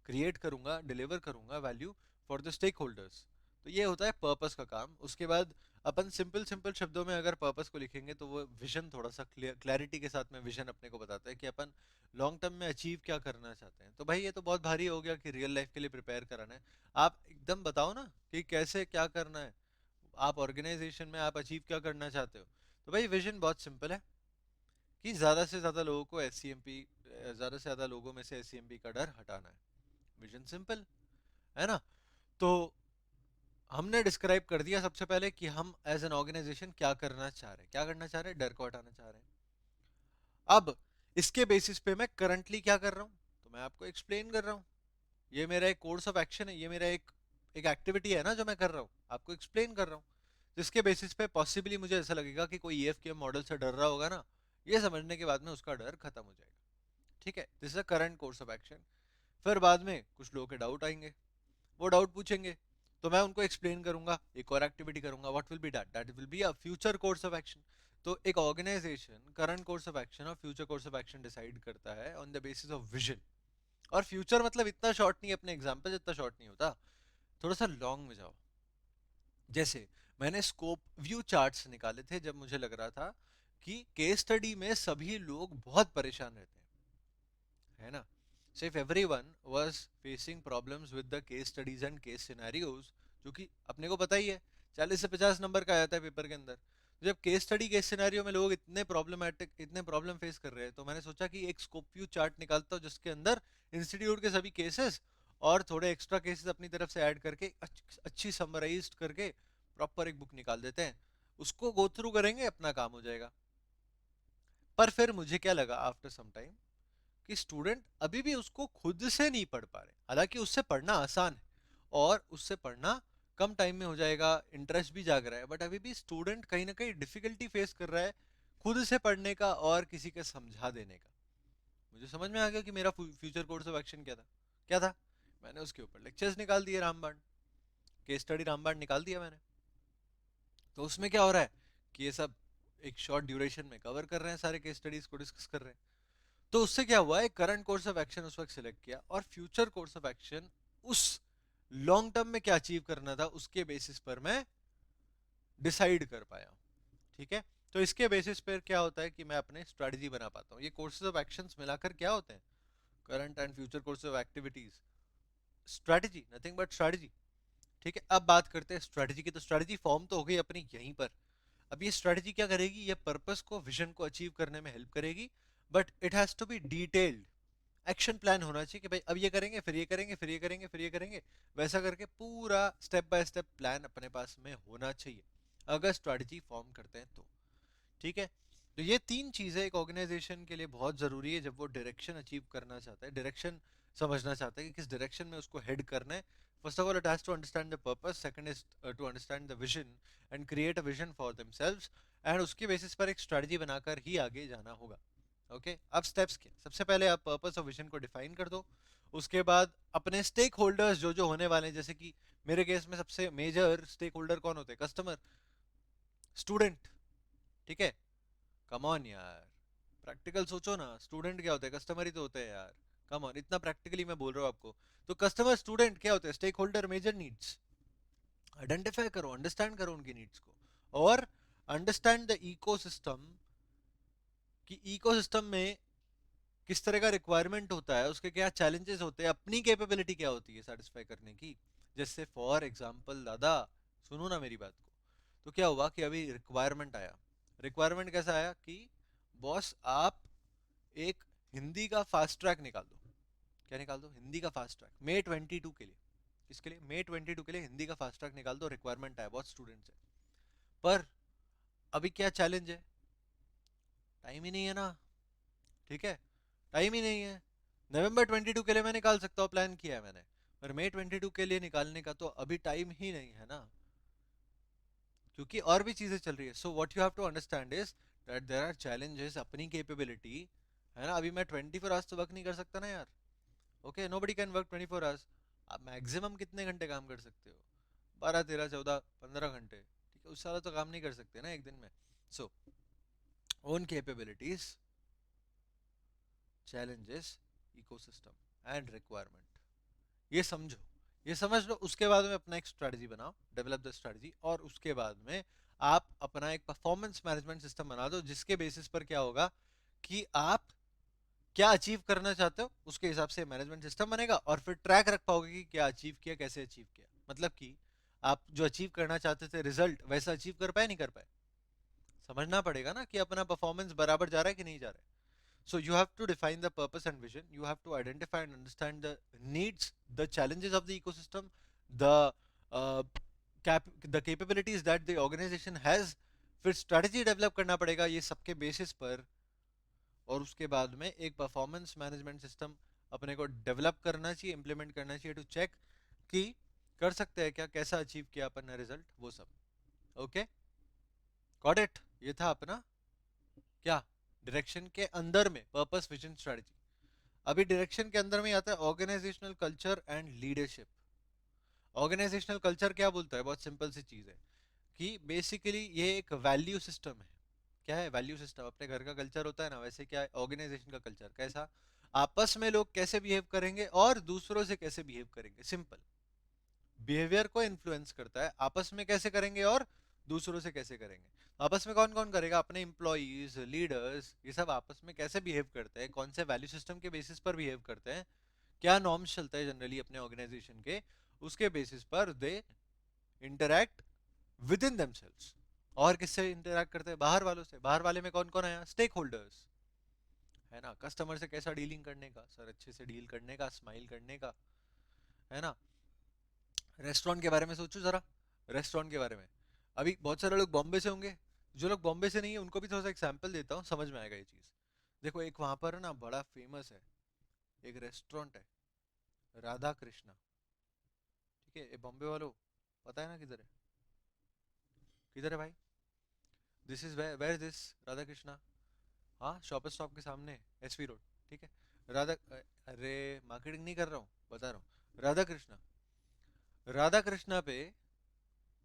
क्रिएट करूंगा, डिलीवर करूंगा value for the stake holders. तो ये होता है पर्पस का काम। उसके बाद अपन सिंपल सिंपल शब्दों में अगर पर्पस को लिखेंगे तो वो विजन, थोड़ा सा क्लैरिटी के साथ में विजन अपने को बताता है कि अपन लॉन्ग टर्म में अचीव क्या करना चाहते हैं। तो भाई ये तो बहुत भारी हो गया कि रियल लाइफ के लिए प्रिपेयर कराना है। आप एकदम बताओ ना कि कैसे क्या करना है, आप ऑर्गेनाइजेशन में आप अचीव क्या करना चाहते हो। तो भाई विजन बहुत सिंपल है, कि ज्यादा से ज्यादा लोगों को एससीएमपी, ज्यादा से ज्यादा लोगों में से एससीएमपी का डर हटाना है। विजन सिंपल है ना। तो हमने डिस्क्राइब कर दिया सबसे पहले कि हम एज एन ऑर्गेनाइजेशन क्या करना चाह रहे हैं, क्या करना चाह रहे हैं, डर को हटाना चाह रहे हैं। अब इसके बेसिस पे मैं करंटली क्या कर रहा हूँ, तो मैं आपको एक्सप्लेन कर रहा हूँ। ये मेरा एक कोर्स ऑफ एक्शन है, ये मेरा एक एक एक्टिविटी है ना जो मैं कर रहा हूँ, आपको एक्सप्लेन कर रहा हूँ। जिसके बेसिस पे पॉसिबली मुझे ऐसा लगेगा कि कोई ईएफक्यूएम मॉडल से डर रहा होगा ना, ये समझने के बाद में उसका डर खत्म हो जाएगा। ठीक है, this is a current course of action. फिर बाद में कुछ लोगों के डाउट आएंगे, वो डाउट पूछेंगे, तो मैं उनको एक्सप्लेन करूंगा, एक और एक्टिविटी करूंगा। What will be that, that will be a future course of action. तो एक organisation current course of action और future course of action decide करता है on the basis of vision. और फ्यूचर मतलब इतना शॉर्ट नहीं, अपने एग्जाम्पल जितना शॉर्ट नहीं होता, थोड़ा सा लॉन्ग में जाओ। जैसे मैंने स्कोप व्यू चार्ट्स निकाले थे जब मुझे लग रहा था कि केस स्टडी में सभी लोग बहुत परेशान रहते हैं, है ना। So if everyone was facing problems with the case studies and case scenarios, जो कि अपने को पता ही है 40 से 50 नंबर का आता है पेपर के अंदर। तो जब केस स्टडी केस सिनेरियो में लोग इतने प्रॉब्लमैटिक, इतने प्रॉब्लम फेस कर रहे हैं, तो मैंने सोचा कि एक स्कोप व्यू चार्ट निकालता हूँ जिसके अंदर इंस्टीट्यूट के सभी केसेस और थोड़े एक्स्ट्रा केसेस अपनी तरफ से ऐड करके अच्छी समराइज्ड करके प्रॉपर एक बुक निकाल देते हैं। उसको गो थ्रू करेंगे, अपना काम हो जाएगा। पर फिर मुझे क्या लगा आफ्टर सम टाइम, कि स्टूडेंट अभी भी उसको खुद से नहीं पढ़ पा रहे। हालांकि उससे पढ़ना आसान है और उससे पढ़ना कम टाइम में हो जाएगा, इंटरेस्ट भी जाग रहा है, बट अभी भी स्टूडेंट कहीं ना कहीं डिफिकल्टी फेस कर रहा है खुद से पढ़ने का और किसी के समझा देने का। मुझे समझ में आ गया कि मेरा फ्यूचर कोर्स ऑफ एक्शन क्या था। मैंने उसके ऊपर लेक्चर्स निकाल दिए, रामबाण, केस स्टडी रामबाण निकाल दिया मैंने। तो उसमें क्या हो रहा है कि ये सब एक शॉर्ट ड्यूरेशन में कवर कर रहे हैं, सारे केस स्टडीज को डिस्कस कर रहे हैं। तो उससे क्या हुआ है, करंट कोर्स ऑफ एक्शन उस वक्त सिलेक्ट किया और फ्यूचर कोर्स ऑफ एक्शन उस लॉन्ग टर्म में क्या अचीव करना था उसके बेसिस पर मैं डिसाइड कर पाया। ठीक है, तो इसके बेसिस पर क्या होता है कि मैं अपने स्ट्रेटजी बना पाता हूँ। ये कोर्सेज ऑफ एक्शंस मिलाकर क्या होते हैं, current and future courses of activities, strategy, nothing but strategy. ठीक है, अब बात करते हैं स्ट्रेटजी की। तो स्ट्रेटजी फॉर्म तो हो गई अपनी यहीं पर। अब ये स्ट्रेटजी क्या करेगी, ये पर्पस को, विजन को अचीव करने में हेल्प करेगी, but it has to be detailed. Action plan होना चाहिए कि भाई अब ये करेंगे, फिर ये करेंगे, फिर ये करेंगे, फिर ये करेंगे, वैसा करके पूरा स्टेप बाय स्टेप प्लान अपने पास में होना चाहिए अगर स्ट्रेटजी फॉर्म करते हैं तो। ठीक है, तो ये तीन चीजें एक ऑर्गेनाइजेशन के लिए बहुत जरूरी है जब वो डायरेक्शन अचीव करना चाहता है, डायरेक्शन समझना चाहता है कि किस डायरेक्शन में उसको हेड करना है। First of all it has to understand the purpose, second is to understand the vision and create a vision for themselves, and उसके बेसिस पर एक स्ट्रेटजी बनाकर ही आगे जाना होगा। ओके, अब स्टेप्स क्या, सबसे पहले आप पर्पस और विजन को डिफाइन कर दो। उसके बाद अपने स्टेक होल्डर्स जो जो होने वाले हैं, जैसे कि मेरे केस में सबसे मेजर स्टेक होल्डर कौन होते हैं, कस्टमर, स्टूडेंट। ठीक है, कम ऑन यार, प्रैक्टिकल सोचो ना, स्टूडेंट क्या होते हैं, कस्टमर ही तो होते हैं यार। कम ऑन, इतना प्रैक्टिकली मैं बोल रहा हूँ आपको। तो कस्टमर स्टूडेंट क्या होते हैं, stake holder, major needs. Identify करो, अंडरस्टैंड करो उनकी नीड्स को, और अंडरस्टैंड द इकोसिस्टम, कि इकोसिस्टम में किस तरह का रिक्वायरमेंट होता है, उसके क्या चैलेंजेस होते हैं, अपनी कैपेबिलिटी क्या होती है सेटिस्फाई करने की। जैसे फॉर एग्जांपल, दादा सुनो ना मेरी बात को। तो क्या हुआ कि अभी रिक्वायरमेंट आया, रिक्वायरमेंट कैसा आया कि बॉस आप एक हिंदी का फास्ट ट्रैक निकाल दो। क्या निकाल दो, हिंदी का फास्ट ट्रैक, मे 22 के लिए। किसके लिए, मे 22 के लिए हिंदी का फास्ट ट्रैक निकाल दो, रिक्वायरमेंट आया, बहुत स्टूडेंट्स है। पर अभी क्या चैलेंज है, टाइम ही नहीं है ना। ठीक है, टाइम ही नहीं है। नवंबर 22 के लिए मैं निकाल सकता हूँ, प्लान किया है मैंने, पर मई 22 के लिए निकालने का तो अभी टाइम ही नहीं है ना, क्योंकि और भी चीजें चल रही है। So what you have to understand is that there are challenges, अपनी कैपेबिलिटी है ना। अभी मैं 24 आवर्स तो वर्क नहीं कर सकता ना यार। Okay, nobody can work 24 hours. आप मैक्सिमम कितने घंटे काम कर सकते हो, 12 13 14 15 घंटे। ठीक है, उससे ज्यादा तो काम नहीं कर सकते ना एक दिन में। So own capabilities, challenges, ecosystem and requirement, ये समझो, ये समझ लो। उसके बाद में अपना एक स्ट्रेटजी बनाओ, डेवलप द स्ट्रेटजी, और उसके बाद में आप अपना एक परफॉर्मेंस मैनेजमेंट सिस्टम बना दो, जिसके बेसिस पर क्या होगा कि आप क्या अचीव करना चाहते हो उसके हिसाब से मैनेजमेंट सिस्टम बनेगा, और फिर ट्रैक रख पाओगे कि क्या अचीव किया, कैसे अचीव किया। मतलब कि आप जो अचीव करना चाहते थे रिजल्ट, वैसा अचीव कर पाए नहीं कर पाए, समझना पड़ेगा ना कि अपना परफॉर्मेंस बराबर जा रहा है कि नहीं जा रहा है। So you have to define the purpose and vision. You have to identify and understand the needs, the challenges of the ecosystem, the uh, the capabilities that the organization has. फिर strategy develop करना पड़ेगा ये सबके basis पर, और उसके बाद में एक परफॉर्मेंस मैनेजमेंट सिस्टम अपने को डेवलप करना चाहिए, इम्प्लीमेंट करना चाहिए, टू चेक कि कर सकते हैं क्या, कैसा अचीव किया अपन ने रिजल्ट, वो सब। ओके, गॉट इट, ये था अपना क्या, डायरेक्शन के अंदर में पर्पस विजन स्ट्रेटजी। अभी डायरेक्शन के अंदर में आता है organisational culture and leadership. Organisational culture क्या बोलता है, बहुत सिंपल सी चीज है कि बेसिकली ये एक वैल्यू सिस्टम है। क्या है, वैल्यू सिस्टम। अपने घर का कल्चर होता है ना, वैसे क्या है ऑर्गेनाइजेशन का कल्चर, कैसा, आपस में लोग कैसे बिहेव करेंगे और दूसरों से कैसे बिहेव करेंगे। सिंपल, बिहेवियर को इन्फ्लुएंस करता है, आपस में कैसे करेंगे और दूसरों से कैसे करेंगे। आपस में कौन कौन करेगा, अपने इंप्लॉइज, लीडर्स, ये सब आपस में कैसे बिहेव करते हैं, कौन से वैल्यू सिस्टम के बेसिस पर बिहेव करते हैं, क्या नॉर्म्स चलता है जनरली अपने ऑर्गेनाइजेशन के, उसके बेसिस पर दे इंटरैक्ट विद इन देमसेल्व्स। और किससे इंटरैक्ट करते हैं, बाहर वालों से। बाहर वाले में कौन कौन आया, स्टेक होल्डर्स, है ना। कस्टमर से कैसा डीलिंग करने का, सर अच्छे से डील करने का, स्माइल करने का, है ना। रेस्टोरेंट के बारे में सोचो जरा, रेस्टोरेंट के बारे में। अभी बहुत सारे लोग बॉम्बे से होंगे, जो लोग बॉम्बे से नहीं है उनको भी थोड़ा सा एग्जाम्पल देता हूँ, समझ में आएगा ये चीज़। देखो, एक वहाँ पर ना बड़ा फेमस है, एक रेस्टोरेंट है, राधा कृष्णा। ठीक है, ये बॉम्बे वालों पता है ना किधर है, किधर है भाई, this is where this Radha Krishna. हाँ, शॉपर स्टॉप के सामने, एसवी रोड। ठीक है, राधा, अरे मार्केटिंग नहीं कर रहा हूँ, बता रहा हूँ, राधा कृष्णा। राधा कृष्णा पे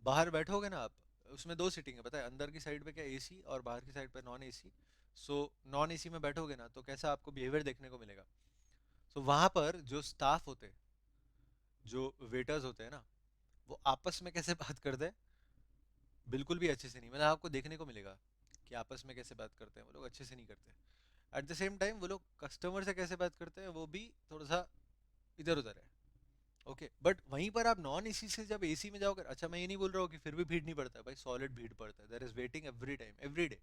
बाहर बैठोगे ना आप, उसमें दो सीटिंग है पता है, अंदर की साइड पे क्या एसी और बाहर की साइड पे non AC. So non AC में बैठोगे ना तो कैसा आपको बिहेवियर देखने को मिलेगा। सो वहां पर जो स्टाफ होते हैं, जो वेटर्स होते हैं ना, वो आपस में कैसे बात करते हैं, बिल्कुल भी अच्छे से नहीं। मतलब आपको देखने को मिलेगा कि आपस में कैसे बात करते हैं, वो लोग अच्छे से नहीं करते। एट द सेम टाइम वो लोग कस्टमर से कैसे बात करते हैं वो भी थोड़ा सा इधर उधर है। ओके, बट वहीं पर आप नॉन एसी से जब एसी में जाओगे, अच्छा मैं ये नहीं बोल रहा हूँ कि फिर भी भीड़ नहीं पड़ता है भाई, सॉलिड भीड़ पड़ता है, there is waiting every time every day.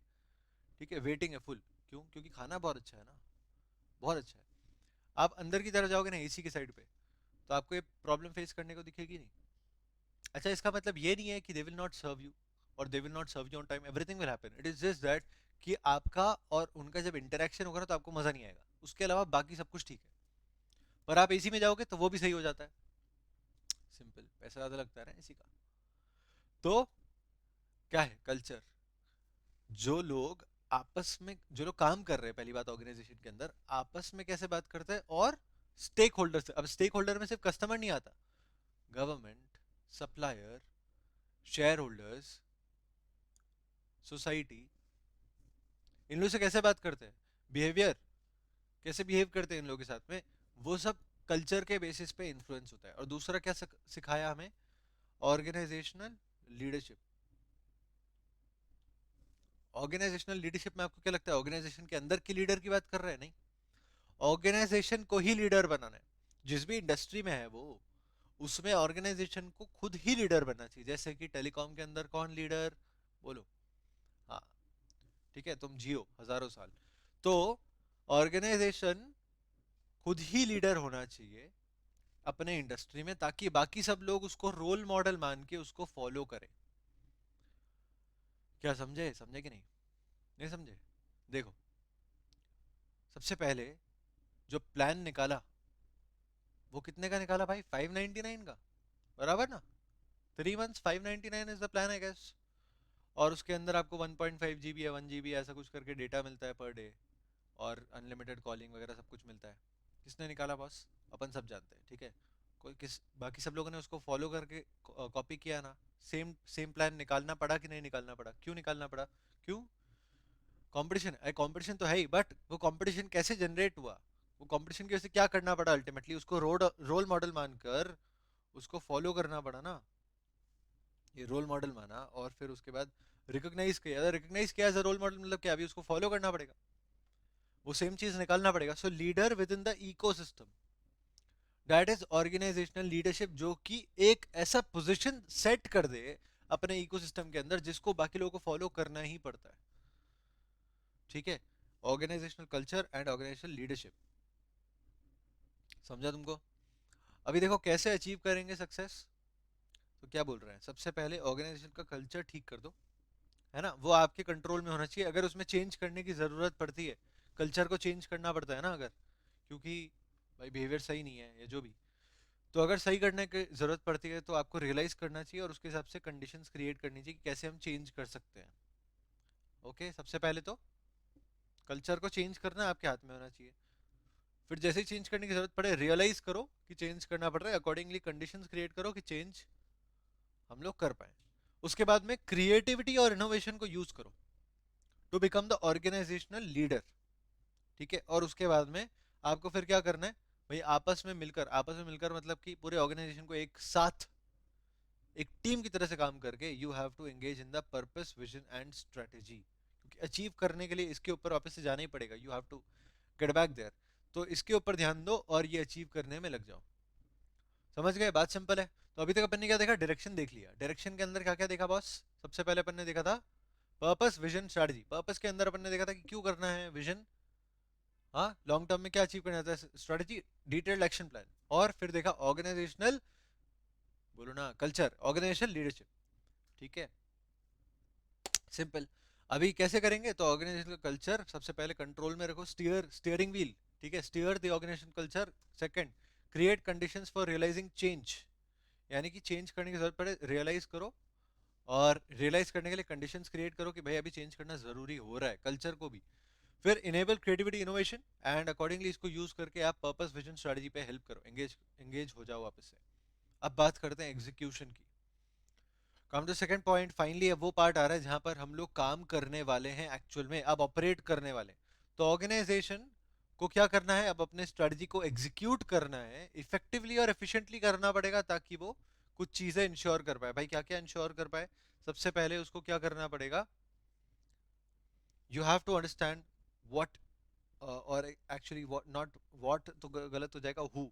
ठीक है, वेटिंग है फुल। क्यों? क्योंकि खाना बहुत अच्छा है ना, बहुत अच्छा है। आप अंदर की तरफ जाओगे ना एसी के साइड पे, तो आपको ये प्रॉब्लम फेस करने को दिखेगी नहीं। अच्छा, इसका मतलब ये नहीं है कि they will not serve you और they will not serve you on time, everything will happen. It is just that कि आपका और उनका जब इंटरेक्शन होगा ना तो आपको मजा नहीं आएगा, उसके अलावा बाकी सब कुछ ठीक है। पर आप एसी में जाओगे तो वो भी सही हो जाता है। सिंपल, पैसा ज्यादा लगता है ना एसी का। तो क्या है कल्चर, जो लोग आपस में, जो लोग काम कर रहे हैं, पहली बात ऑर्गेनाइजेशन के अंदर आपस में कैसे बात करते हैं, और स्टेक होल्डर से। अब स्टेक होल्डर में सिर्फ कस्टमर नहीं आता, government, supplier, share holders, society, इन लोगों से कैसे बात करते हैं, बिहेवियर, कैसे बिहेव करते हैं इन लोगों के साथ में, वो सब कल्चर के बेसिस पे इन्फ्लुएंस होता है। और दूसरा क्या सिखाया हमें, ऑर्गेनाइजेशनल लीडरशिप। ऑर्गेनाइजेशनल लीडरशिप में आपको क्या लगता है, ऑर्गेनाइजेशन के अंदर की लीडर की बात कर रहे हैं? नहीं, ऑर्गेनाइजेशन को ही लीडर बनाना है। जिस भी इंडस्ट्री में है वो, उसमें ऑर्गेनाइजेशन को खुद ही लीडर बनना चाहिए। जैसे कि टेलीकॉम के अंदर कौन लीडर, बोलो? हाँ, ठीक है, तुम जियो हजारों साल, तो ऑर्गेनाइजेशन खुद ही लीडर होना चाहिए अपने इंडस्ट्री में, ताकि बाकी सब लोग उसको रोल मॉडल मान के उसको फॉलो करें। क्या समझे? समझे कि नहीं? नहीं समझे? देखो, सबसे पहले जो प्लान निकाला, वो कितने का निकाला भाई? 599 का, बराबर ना? 3 months 599 is the plan I guess. और उसके अंदर आपको 1.5 जीबी या 1 जीबी ऐसा कुछ करके डेटा मिलता है पर डे, और अनलिमिटेड कॉलिंग वगैरह सब कुछ मिलता है। किसने निकाला बॉस? अपन सब जानते हैं, ठीक है। कोई किस, बाकी सब लोगों ने उसको फॉलो करके कॉपी किया ना। सेम सेम प्लान निकालना पड़ा कि नहीं निकालना पड़ा? क्यों निकालना पड़ा? क्यों? कंपटीशन है, कंपटीशन तो है ही, बट वो कंपटीशन कैसे जनरेट हुआ, वो कंपटीशन की वजह से क्या करना पड़ा, अल्टीमेटली उसको रोल मॉडल मानकर उसको फॉलो करना पड़ा ना। ये रोल मॉडल माना और फिर उसके बाद रिकॉग्नाइज किया। रिकॉग्नाइज किया एज अ रोल मॉडल, मतलब क्या, अभी उसको फॉलो करना पड़ेगा, वो सेम चीज निकालना पड़ेगा। So leader with in the ecosystem, that is organizational leadership, जो कि एक ऐसा पोजीशन सेट कर दे अपने इकोसिस्टम के अंदर जिसको बाकी लोगों को फॉलो करना ही पड़ता है। ठीक है, organisational culture and organisational leadership, समझा तुमको? अभी देखो कैसे अचीव करेंगे सक्सेस। तो क्या बोल रहे हैं, सबसे पहले ऑर्गेनाइजेशन का कल्चर ठीक कर दो, है ना, वो आपके कंट्रोल में होना चाहिए। अगर उसमें चेंज करने की जरूरत पड़ती है, कल्चर को चेंज करना पड़ता है ना अगर, क्योंकि भाई बिहेवियर सही नहीं है या जो भी, तो अगर सही करने की जरूरत पड़ती है तो आपको रियलाइज करना चाहिए और उसके हिसाब से कंडीशंस क्रिएट करनी चाहिए कि कैसे हम चेंज कर सकते हैं। ओके, सबसे पहले तो कल्चर को चेंज करना आपके हाथ में होना चाहिए। फिर जैसे ही चेंज करने की जरूरत पड़े, रियलाइज करो कि चेंज करना पड़ रहा है, अकॉर्डिंगली कंडीशंस क्रिएट करो कि चेंज हम लोग कर पाए। उसके बाद में क्रिएटिविटी और इनोवेशन को यूज करो to become the organisational leader. ठीक है, और उसके बाद में आपको फिर क्या करना है भाई, आपस में मिलकर मतलब कि पूरे ऑर्गेनाइजेशन को एक साथ, एक टीम की तरह से काम करके, you have to engage in the purpose, vision and strategy. क्योंकि अचीव करने के लिए इसके ऊपर वापस से जाना ही पड़ेगा, you have to get back there. तो इसके ऊपर ध्यान दो और ये अचीव करने में लग जाओ। समझ गए? बात सिंपल है। तो अभी तक अपन ने क्या देखा, डायरेक्शन देख लिया। डायरेक्शन के अंदर क्या क्या देखा बॉस? सबसे पहले अपन ने देखा था पर्पस, विजन, स्ट्रेटजी। पर्पस के अंदर अपन ने देखा था कि क्यों करना है, विजन, हाँ लॉन्ग टर्म में क्या अचीव करना है, स्ट्रेटजी, डिटेल्ड एक्शन प्लान, और फिर देखा ऑर्गेनाइजेशनल, बोलो ना, कल्चर, ऑर्गेनाइजेशनल लीडरशिप। ठीक है, सिंपल। अभी कैसे करेंगे, तो ऑर्गेनाइजेशनल कल्चर सबसे पहले कंट्रोल में रखो, स्टीयरिंग व्हील। ठीक है, steer the organisation culture. Second, create conditions for realising change, यानी कि चेंज करने की जरूरत पड़े रियलाइज करो, और रियलाइज करने के लिए कंडीशंस क्रिएट करो कि भाई अभी चेंज करना जरूरी हो रहा है कल्चर को भी। फिर enable creativity innovation, and accordingly इसको यूज करके आप पर्पस, विजन, स्ट्रेटजी पे हेल्प करो, एंगेज एंगेज हो जाओ वापस से। अब बात करते हैं एग्जीक्यूशन की। Come to second point, finally अब वो पार्ट आ रहा है जहां पर हम लोग काम करने वाले हैं एक्चुअल में, अब ऑपरेट करने वाले हैं। तो ऑर्गेनाइजेशन को क्या करना है, अब अपने स्ट्रेटजी को एग्जीक्यूट करना है, इफेक्टिवली और एफिशिएंटली करना पड़ेगा ताकि वो कुछ चीजें इंश्योर कर पाए। भाई क्या क्या इंश्योर कर पाए? सबसे पहले उसको क्या करना पड़ेगा, you have to understand what, और एक्चुअली नॉट व्हाट तो गलत हो जाएगा, who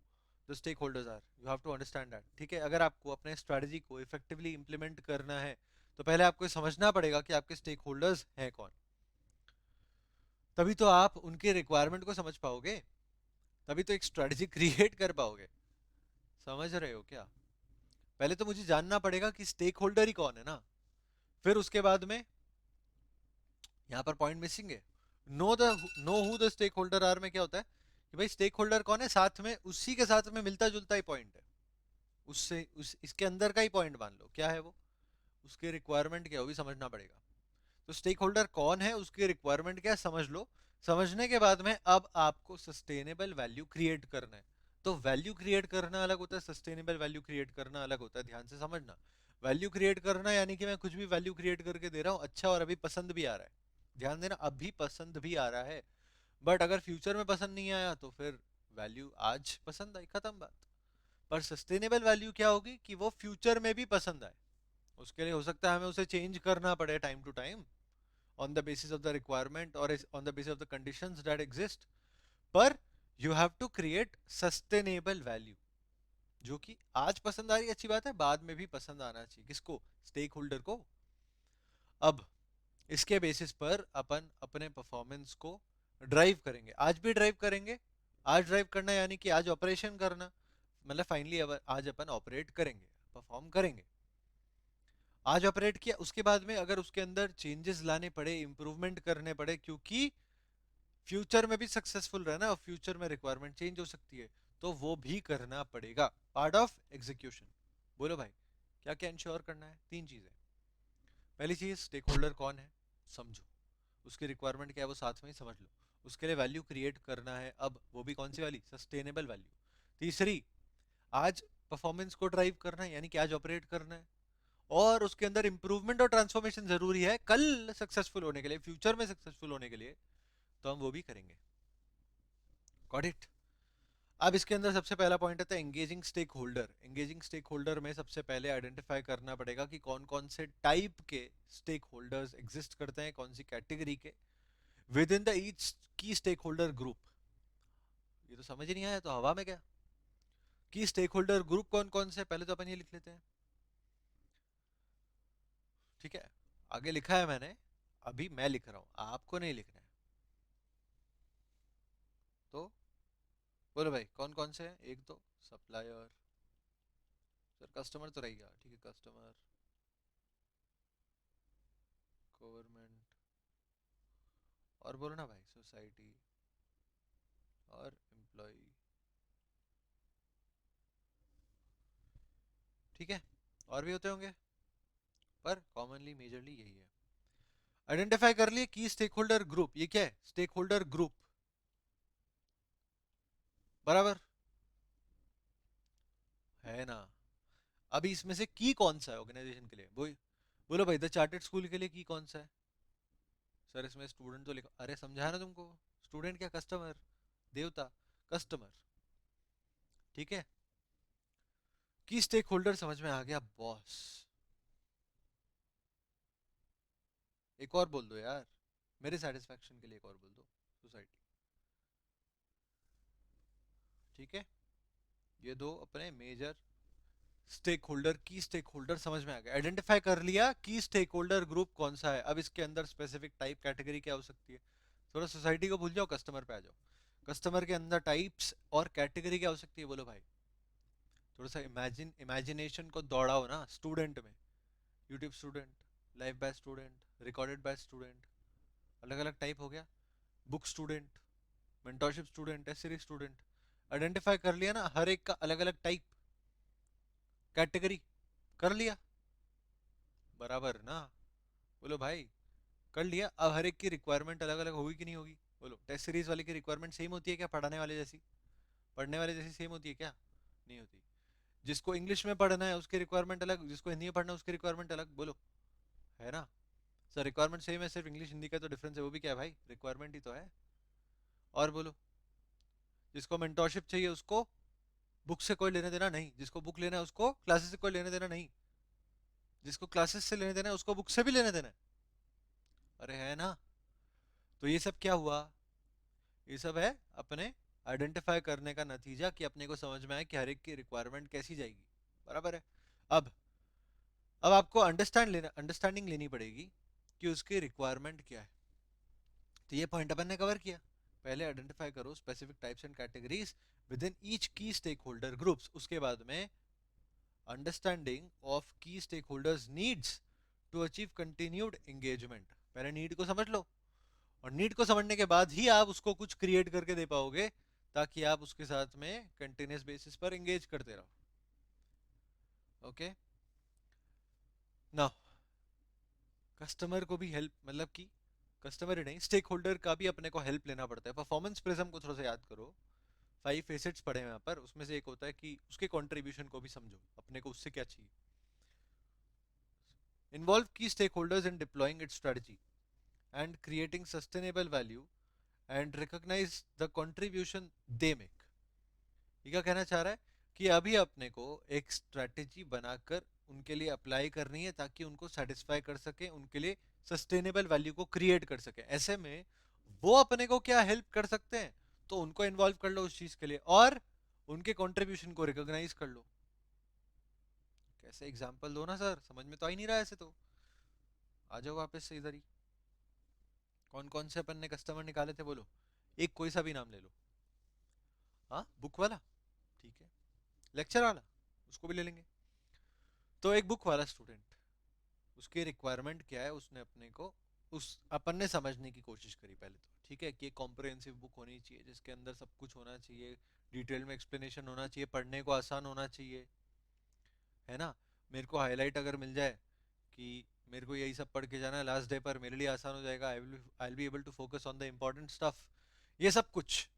the stake holders are, you have to understand that. ठीक है, अगर आपको अपने स्ट्रेटजी को इफेक्टिवली इंप्लीमेंट करना है तो पहले आपको ये समझना पड़ेगा कि आपके स्टेक होल्डर्स हैं कौन। तभी तो आप उनके रिक्वायरमेंट को समझ पाओगे, तभी तो एक स्ट्रेटजी क्रिएट कर पाओगे। समझ रहे हो क्या? पहले तो मुझे जानना पड़ेगा कि स्टेक होल्डर ही कौन है ना, फिर उसके बाद में, यहाँ पर पॉइंट मिसिंग है। Know who the stake holder are में क्या होता है कि भाई स्टेक होल्डर कौन है, साथ में उसी के साथ में मिलता जुलता ही पॉइंट है, उससे इसके अंदर का ही पॉइंट मान लो क्या है वो, उसके रिक्वायरमेंट क्या है वो भी समझना पड़ेगा। तो स्टेक होल्डर कौन है, उसकी रिक्वायरमेंट क्या है, समझ लो। समझने के बाद में अब आपको सस्टेनेबल वैल्यू क्रिएट करना है। तो वैल्यू क्रिएट करना अलग होता है, सस्टेनेबल वैल्यू क्रिएट करना अलग होता है, ध्यान से समझना। वैल्यू क्रिएट करना यानी कि मैं कुछ भी वैल्यू क्रिएट करके दे रहा हूँ, अच्छा, और अभी पसंद भी आ रहा है, ध्यान देना, अभी पसंद भी आ रहा है, बट अगर फ्यूचर में पसंद नहीं आया तो फिर वैल्यू आज पसंद आई, खत्म बात। पर सस्टेनेबल वैल्यू क्या होगी कि वो फ्यूचर में भी पसंद आए। उसके लिए हो सकता है हमें उसे चेंज करना पड़े time to time, on the basis of the requirement or on the basis of the conditions that exist, पर you have to create sustainable value, जो कि आज पसंद आ रही है अच्छी बात है, बाद में भी पसंद आना चाहिए, किसको, स्टेक होल्डर को। अब इसके बेसिस पर अपन अपने परफॉर्मेंस को ड्राइव करेंगे, आज भी ड्राइव करेंगे। आज ड्राइव करना यानी कि आज ऑपरेशन करना, मतलब फाइनली आज अपन ऑपरेट करेंगे, परफॉर्म करेंगे। आज ऑपरेट किया, उसके बाद में अगर उसके अंदर चेंजेस लाने पड़े, इंप्रूवमेंट करने पड़े, क्योंकि फ्यूचर में भी सक्सेसफुल रहना और फ्यूचर में रिक्वायरमेंट चेंज हो सकती है, तो वो भी करना पड़ेगा, पार्ट ऑफ एग्जीक्यूशन। बोलो भाई क्या क्या इंश्योर करना है? तीन चीजें। पहली चीज, स्टेक होल्डर कौन है समझो, उसकी रिक्वायरमेंट क्या है वो साथ में ही समझ लो। उसके लिए वैल्यू क्रिएट करना है, अब वो भी कौन सी वाली, सस्टेनेबल वैल्यू। तीसरी, आज परफॉर्मेंस को ड्राइव करना है, यानी कि आज ऑपरेट करना है, और उसके अंदर इंप्रूवमेंट और ट्रांसफॉर्मेशन जरूरी है कल सक्सेसफुल होने के लिए, फ्यूचर में सक्सेसफुल होने के लिए, तो हम वो भी करेंगे। Got it? अब इसके अंदर सबसे पहला पॉइंट आता है engaging stake holder. Engaging stake holder में सबसे पहले आइडेंटिफाई करना पड़ेगा कि कौन कौन से टाइप के स्टेक होल्डर्स एग्जिस्ट करते हैं, कौन सी कैटेगरी के with in the each key stake holder group. ये तो समझ ही नहीं आया तो हवा में क्या, की स्टेक होल्डर ग्रुप कौन कौन से, पहले तो अपन ये लिख लेते हैं। ठीक है, आगे लिखा है मैंने, अभी मैं लिख रहा हूं, आपको नहीं लिखना है। तो बोलो भाई कौन कौन से हैं? एक तो सप्लायर, सर कस्टमर तो रह गया, ठीक है, कस्टमर, गवर्नमेंट, और बोलो ना भाई सोसाइटी और एम्प्लॉय। ठीक है, और भी होते होंगे, पर कॉमनली मेजरली यही है। आइडेंटिफाई कर लिए की स्टेक होल्डर ग्रुप, ये क्या है, स्टेक होल्डर ग्रुप, बराबर है ना। अभी इसमें से की कौन सा है ऑर्गेनाइजेशन के लिए, बोलो भाई द चार्टर्ड स्कूल के लिए की कौन सा है? सर इसमें स्टूडेंट तो लिखा, अरे समझा ना तुमको, स्टूडेंट क्या, कस्टमर, देवता, कस्टमर। ठीक है, की स्टेक होल्डर समझ में आ गया बॉस। एक और बोल दो यार, मेरे सेटिस्फेक्शन के लिए एक और बोल दो, सोसाइटी। ठीक है, ये दो अपने मेजर स्टेक होल्डर, की स्टेक होल्डर समझ में आ गया, आइडेंटिफाई कर लिया की स्टेक होल्डर ग्रुप कौन सा है। अब इसके अंदर स्पेसिफिक टाइप कैटेगरी क्या हो सकती है, थोड़ा सोसाइटी को भूल जाओ, कस्टमर पे आ जाओ। कस्टमर के अंदर टाइप्स और कैटेगरी क्या हो सकती है, बोलो भाई। थोड़ा सा इमेजिनेशन को दौड़ाओ ना, स्टूडेंट में, YouTube student, live by student, recorded by student, अलग अलग टाइप हो गया, book student, mentorship student, test series student. Identify कर लिया ना हर एक का अलग अलग टाइप, कैटेगरी, कर लिया, बराबर ना। बोलो भाई कर लिया। अब हर एक की रिक्वायरमेंट अलग अलग होगी कि नहीं होगी, बोलो। टेस्ट सीरीज वाले की रिक्वायरमेंट सेम होती है क्या, पढ़ाने वाले जैसी, पढ़ने वाले जैसी सेम होती है क्या? नहीं होती। जिसको इंग्लिश में पढ़ना है उसकी रिक्वायरमेंट अलग, जिसको हिंदी में पढ़ना है उसकी रिक्वायरमेंट अलग, बोलो है ना सर? रिक्वायरमेंट सेम है, सिर्फ इंग्लिश हिंदी का तो डिफरेंस है, वो भी क्या है भाई, रिक्वायरमेंट ही तो है। और बोलो, जिसको मेंटोरशिप चाहिए उसको बुक से कोई लेने देना नहीं, जिसको बुक लेना है उसको क्लासेस से कोई लेने देना नहीं, जिसको क्लासेस से लेने देना है उसको बुक से भी लेने देना है। अरे है ना? तो ये सब क्या हुआ? ये सब है अपने आइडेंटिफाई करने का नतीजा, कि अपने को समझ में आए कि हर एक की रिक्वायरमेंट कैसी जाएगी। बराबर है? अब अब आपको अंडरस्टैंडिंग लेनी पड़ेगी कि उसकी रिक्वायरमेंट क्या है। तो ये पॉइंट अपन ने कवर किया। पहले आइडेंटिफाई करो specific types and categories within each key stake holder groups, उसके बाद में understanding of key stake holders needs to achieve continued engagement. पहले नीड को समझ लो, और नीड को समझने के बाद ही आप उसको कुछ क्रिएट करके दे पाओगे, ताकि आप उसके साथ में कंटिन्यूस बेसिस पर एंगेज करते रहो। ओके, नाउ कस्टमर को भी हेल्प, मतलब कि कस्टमर ही नहीं, स्टेक होल्डर का भी अपने को हेल्प लेना पड़ता है। परफॉर्मेंस प्रिज्म को थोड़ा सा याद करो, 5 एसेट्स पढ़े हैं यहाँ पर, उसमें से एक होता है कि उसके कंट्रीब्यूशन को भी समझो, अपने को उससे क्या चाहिए। Involve key stake holders in deploying its strategy and creating sustainable value and recognise the contribution they make. ये क्या कहना चाह रहा है कि अभी अपने को एक स्ट्रेटेजी बनाकर उनके लिए अप्लाई करनी है, ताकि उनको सेटिस्फाई कर सके, उनके लिए सस्टेनेबल वैल्यू को क्रिएट कर सके। ऐसे में वो अपने को क्या हेल्प कर सकते हैं, तो उनको इन्वॉल्व कर लो उस चीज के लिए, और उनके कंट्रीब्यूशन को रिकॉग्नाइज कर लो। कैसे एग्जांपल दो ना सर, समझ में तो आ ही नहीं रहा ऐसे तो। आ जाओ वापस से इधर ही। कौन कौन से अपन ने कस्टमर निकाले थे, बोलो, एक कोई सा भी नाम ले लो। हाँ, बुक वाला, ठीक है। लेक्चर वाला, उसको भी ले लेंगे। तो एक बुक वाला स्टूडेंट, उसकी रिक्वायरमेंट क्या है, उसने अपने को उस अपन ने समझने की कोशिश करी पहले तो, ठीक है, कि एक कॉम्प्रिहेंसिव बुक होनी चाहिए जिसके अंदर सब कुछ होना चाहिए, डिटेल में एक्सप्लेनेशन होना चाहिए, पढ़ने को आसान होना चाहिए, है ना। मेरे को हाईलाइट अगर मिल जाए कि मेरे को यही सब पढ़ के जाना है लास्ट डे पर, मेरे लिए आसान हो जाएगा, I will be able to focus on the important stuff. ये सब कुछ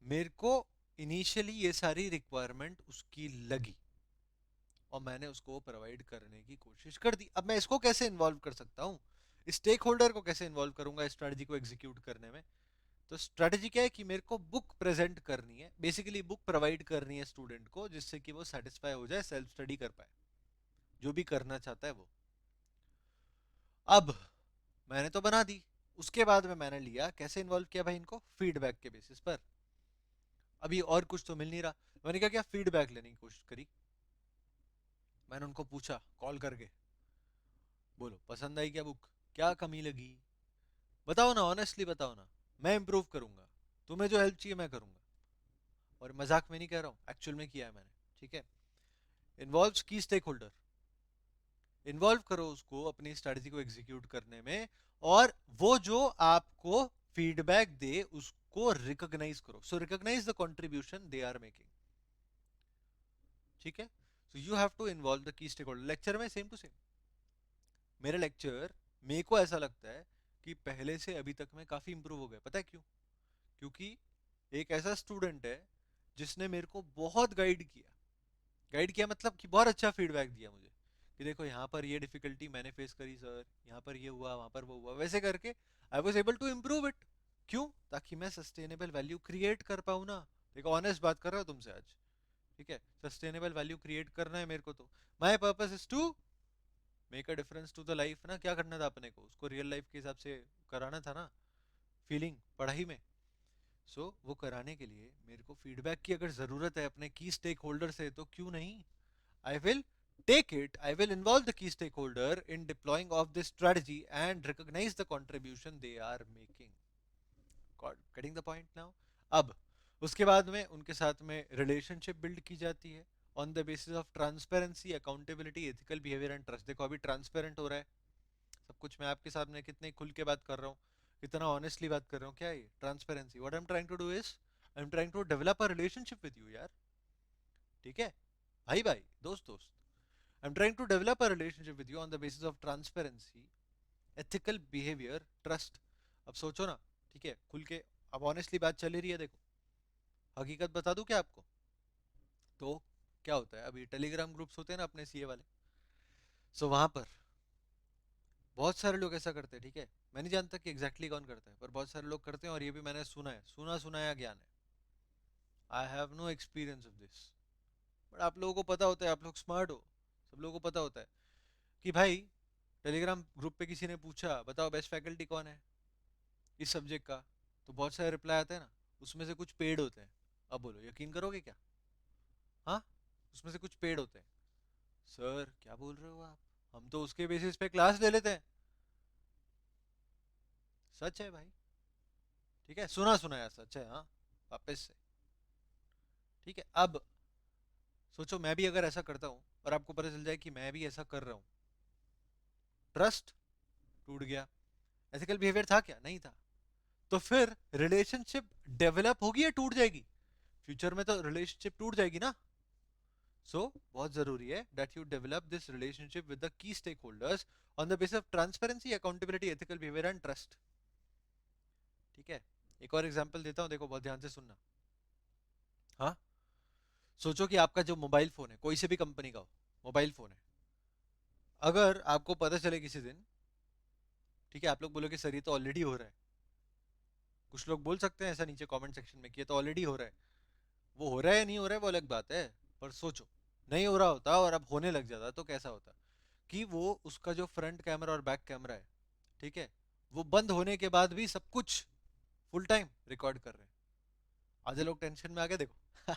मेरे को इनिशियली ये सारी रिक्वायरमेंट उसकी लगी, और मैंने उसको प्रोवाइड करने की कोशिश कर दी। अब मैं इसको कैसे इन्वॉल्व कर सकता हूँ, स्टेक होल्डर को कैसे इन्वॉल्व करूंगा स्ट्रेटजी को एग्जीक्यूट करने में? तो स्ट्रेटजी क्या है कि मेरे को बुक प्रेजेंट करनी है, बेसिकली बुक प्रोवाइड करनी है स्टूडेंट को, जिससे कि वो सेटिस्फाई हो जाए, सेल्फ स्टडी कर पाए, जो भी करना चाहता है वो। अब मैंने तो बना दी, उसके बाद में मैंने लिया, कैसे इन्वॉल्व किया भाई इनको, फीडबैक के बेसिस पर। अभी और कुछ तो मिल नहीं रहा, मैंने क्या किया, फीडबैक लेने की कोशिश करी। मैंने उनको पूछा कॉल करके, बोलो पसंद आई क्या बुक, क्या कमी लगी, बताओ ना, ऑनेस्टली बताओ ना, मैं इंप्रूव करूंगा, तुम्हें जो हेल्प चाहिए मैं करूंगा। और मजाक में नहीं कह रहा हूँ, एक्चुअल में किया है मैंने, ठीक है। Involve key stake holder, involve करो उसको अपनी स्ट्रेटजी को एग्जीक्यूट करने में, और वो जो आपको फीडबैक दे उसको रिकॉग्नाइज करो। So recognize the contribution they are making, ठीक है। So you have to involve the key stake holder. Lecture में सेम टू सेम, मेरे लेक्चर, मेरे को ऐसा लगता है कि पहले से अभी तक में काफी इंप्रूव हो गया। पता है क्यों? क्योंकि एक ऐसा स्टूडेंट है जिसने मेरे को बहुत गाइड किया। गाइड किया मतलब कि बहुत अच्छा फीडबैक दिया मुझे, कि देखो यहाँ पर ये डिफिकल्टी मैंने फेस करी सर, यहाँ पर ये हुआ, वहां पर वो हुआ, वैसे करके I was able to improve it. क्यों? ताकि मैं सस्टेनेबल वैल्यू क्रिएट कर पाऊँ ना। देखो ऑनेस्ट बात कर रहा हूँ तुमसे आज, ठीक है। सस्टेनेबल वैल्यू क्रिएट करना है मेरे को, तो my purpose is to make a difference to the life ना। क्या करना था अपने को, उसको रियल लाइफ के हिसाब से कराना था ना, फीलिंग पढ़ाई में। वो कराने के लिए मेरे को फीडबैक की अगर जरूरत है अपने की स्टेक होल्डर से, तो क्यों नहीं, I will take it, I will involve the key stakeholder in deploying of this strategy and recognize the contribution they are making. Getting the point now? अब उसके बाद में उनके साथ में रिलेशनशिप बिल्ड की जाती है on the basis of transparency, accountability, ethical behaviour and trust. देखो अभी ट्रांसपेरेंट हो रहा है सब कुछ, मैं आपके सामने कितने खुल के बात कर रहा हूँ, कितना ऑनेस्टली बात कर रहा हूँ। क्या है transparency? What I am trying to do is I am trying to develop a relationship with you यार, ठीक है, भाई भाई, दोस्त दोस्त। I'm trying to develop a relationship with you on the basis of transparency, ethical behavior, trust. अब सोचो ना, ठीक है, खुल के। अब ऑनेस्टली बात चल ही रही है, देखो हकीकत बता दूं क्या आपको? तो क्या होता है, अभी टेलीग्राम ग्रुप्स होते हैं ना अपने सीए वाले, सो वहां पर बहुत सारे लोग ऐसा करते हैं, ठीक है। मैं नहीं जानता कि एग्जैक्टली कौन करता है, पर बहुत सारे लोग करते हैं, और ये भी मैंने सुना है, सुना सुनाया ज्ञान है। I have no experience of this, but आप लोगों को पता होता है, आप लोग स्मार्ट हो, सब लोगों को पता होता है कि भाई टेलीग्राम ग्रुप पे किसी ने पूछा बताओ बेस्ट फैकल्टी कौन है इस सब्जेक्ट का, तो बहुत सारे रिप्लाई आते हैं ना, उसमें से कुछ पेड होते हैं। अब बोलो यकीन करोगे क्या? हाँ, उसमें से कुछ पेड होते हैं। सर क्या बोल रहे हो आप, हम तो उसके बेसिस पे क्लास ले लेते हैं। सच है भाई, ठीक है, सुना सुना है, सच है, हाँ, वापस से। ठीक है, अब सोचो मैं भी अगर ऐसा करता हूँ और आपको पता चल जाए कि मैं भी ऐसा कर रहा हूँ, ट्रस्ट टूट गया। एथिकल बिहेवियर था क्या? नहीं था। तो फिर रिलेशनशिप डेवलप होगी या टूट जाएगी? फ्यूचर में तो रिलेशनशिप टूट जाएगी ना। सो बहुत जरूरी है that you develop this relationship with the key stake holders on the basis of transparency, accountability, ethical behaviour and trust. ठीक है, एक और एग्जांपल देता हूँ, देखो बहुत ध्यान से सुनना। हाँ, सोचो कि आपका जो मोबाइल फोन है, कोई से भी कंपनी का हो, मोबाइल फोन है, अगर आपको पता चले किसी दिन, ठीक है, आप लोग बोलोगे सर ये तो ऑलरेडी हो रहा है, कुछ लोग बोल सकते हैं ऐसा नीचे कमेंट सेक्शन में कि ये तो ऑलरेडी हो रहा है। वो हो रहा है या नहीं हो रहा है वो अलग बात है, पर सोचो नहीं हो रहा होता और अब होने लग जाता तो कैसा होता, कि वो उसका जो फ्रंट कैमरा और बैक कैमरा है, ठीक है, वो बंद होने के बाद भी सब कुछ फुल टाइम रिकॉर्ड कर रहे हैं। आधे लोग टेंशन में आ गए देखो।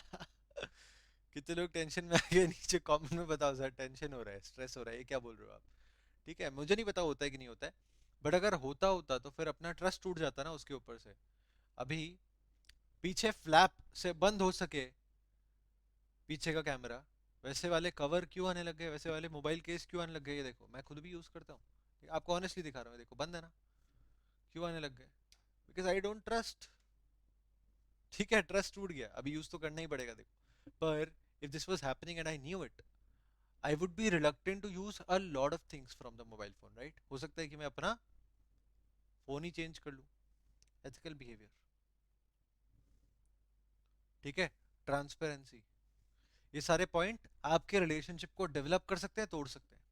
कितने लोग टेंशन में आ गए नीचे कमेंट में बताओ सर, टेंशन हो रहा है, स्ट्रेस हो रहा है, ये क्या बोल रहे हो आप? ठीक है, मुझे नहीं पता होता है कि नहीं होता है, बट अगर होता होता तो फिर अपना ट्रस्ट टूट जाता ना उसके ऊपर से। अभी पीछे फ्लैप से बंद हो सके पीछे का कैमरा, वैसे वाले कवर क्यों आने लग गए, वैसे वाले मोबाइल केस क्यों आने लग गए? ये देखो मैं खुद भी यूज करता हूँ, आपको ऑनेस्टली दिखा रहा हूँ, देखो बंद है ना, क्यों आने लग गए? Because I don't trust. ठीक है, ट्रस्ट टूट गया, अभी यूज तो करना ही पड़ेगा देखो, पर if this was happening and I knew it, I would be reluctant to use a lot of things from the mobile phone, right? हो सकता है कि मैं अपना फोन ही चेंज कर लूँ। एथिकल बिहेवियर, ठीक है, ट्रांसपेरेंसी, ये सारे पॉइंट आपके रिलेशनशिप को डेवलप कर सकते हैं, तोड़ सकते हैं।